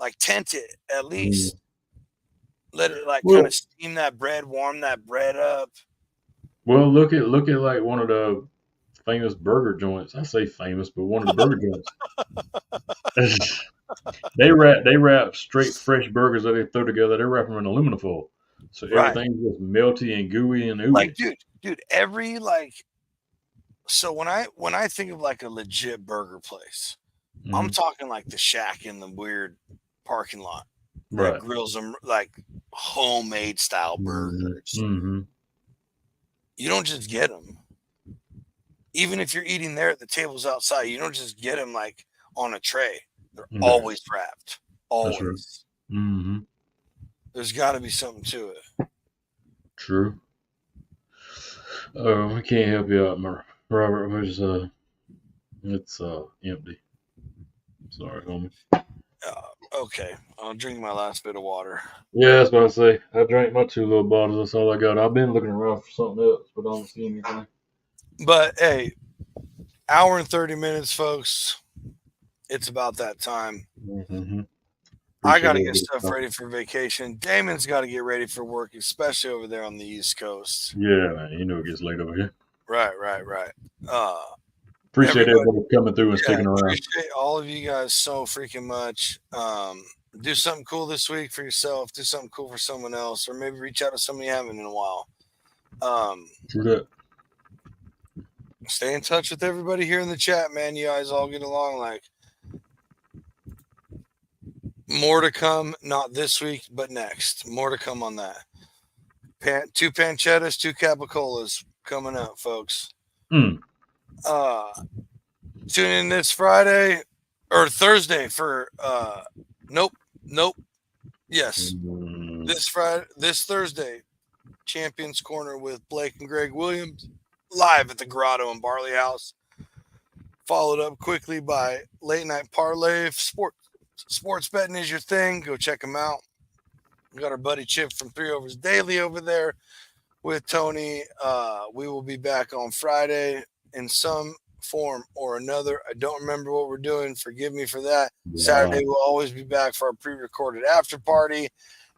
like tent it at least. Let it kind of steam that bread, warm that bread up. Well, look at like one of the famous burger joints. I say famous, but one of the burger joints. They wrap straight fresh burgers that they throw together. They wrap them in aluminum foil, so everything's just melty and gooey and ooey. Like, dude, every So when I think of like a legit burger place, I'm talking like the Shack in the weird parking lot, right? That grills them like homemade style burgers. You don't just get them. Even if you're eating there at the tables outside, you don't just get them like on a tray. They're always wrapped. Always. Right. There's got to be something to it. True. Oh, I can't help you out, Robert. It's empty. Sorry, homie. Okay, I'll drink my last bit of water. Yeah, that's what I say. I drank my 2 little bottles. That's all I got. I've been looking around for something else, but I don't see anything. But hey, hour and 30 minutes, folks. It's about that time. Mm-hmm. I got to get stuff ready for vacation. Damon's got to get ready for work, especially over there on the East Coast. Yeah, man. You know it gets late over here. Right. Appreciate everybody coming through and sticking around. Appreciate all of you guys so freaking much. Do something cool this week for yourself. Do something cool for someone else, or maybe reach out to somebody you haven't in a while. True that. Stay in touch with everybody here in the chat, man. You guys all get along. Like, more to come, not this week, but next. More to come on that. 2 pancettas, 2 capicolas coming up, folks. Tune in this Friday or Thursday for nope. Yes. This Thursday, Champions Corner with Blake and Greg Williams live at the Grotto and Barley House. Followed up quickly by Late Night Parlay. Sports betting is your thing. Go check them out. We got our buddy Chip from 3 Overs Daily over there with Tony. We will be back on Friday in some form or another. I don't remember what we're doing. Forgive me for that. Yeah. Saturday, we'll always be back for our pre-recorded after party.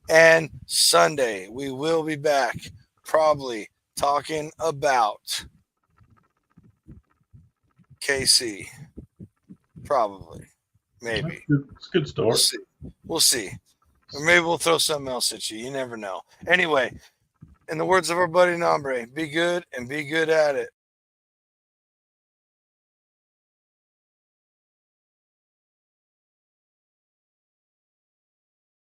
And Sunday, we will be back probably talking about KC. Probably. Maybe. It's a good start. We'll see. Or maybe we'll throw something else at you. You never know. Anyway, in the words of our buddy Nombre, be good and be good at it.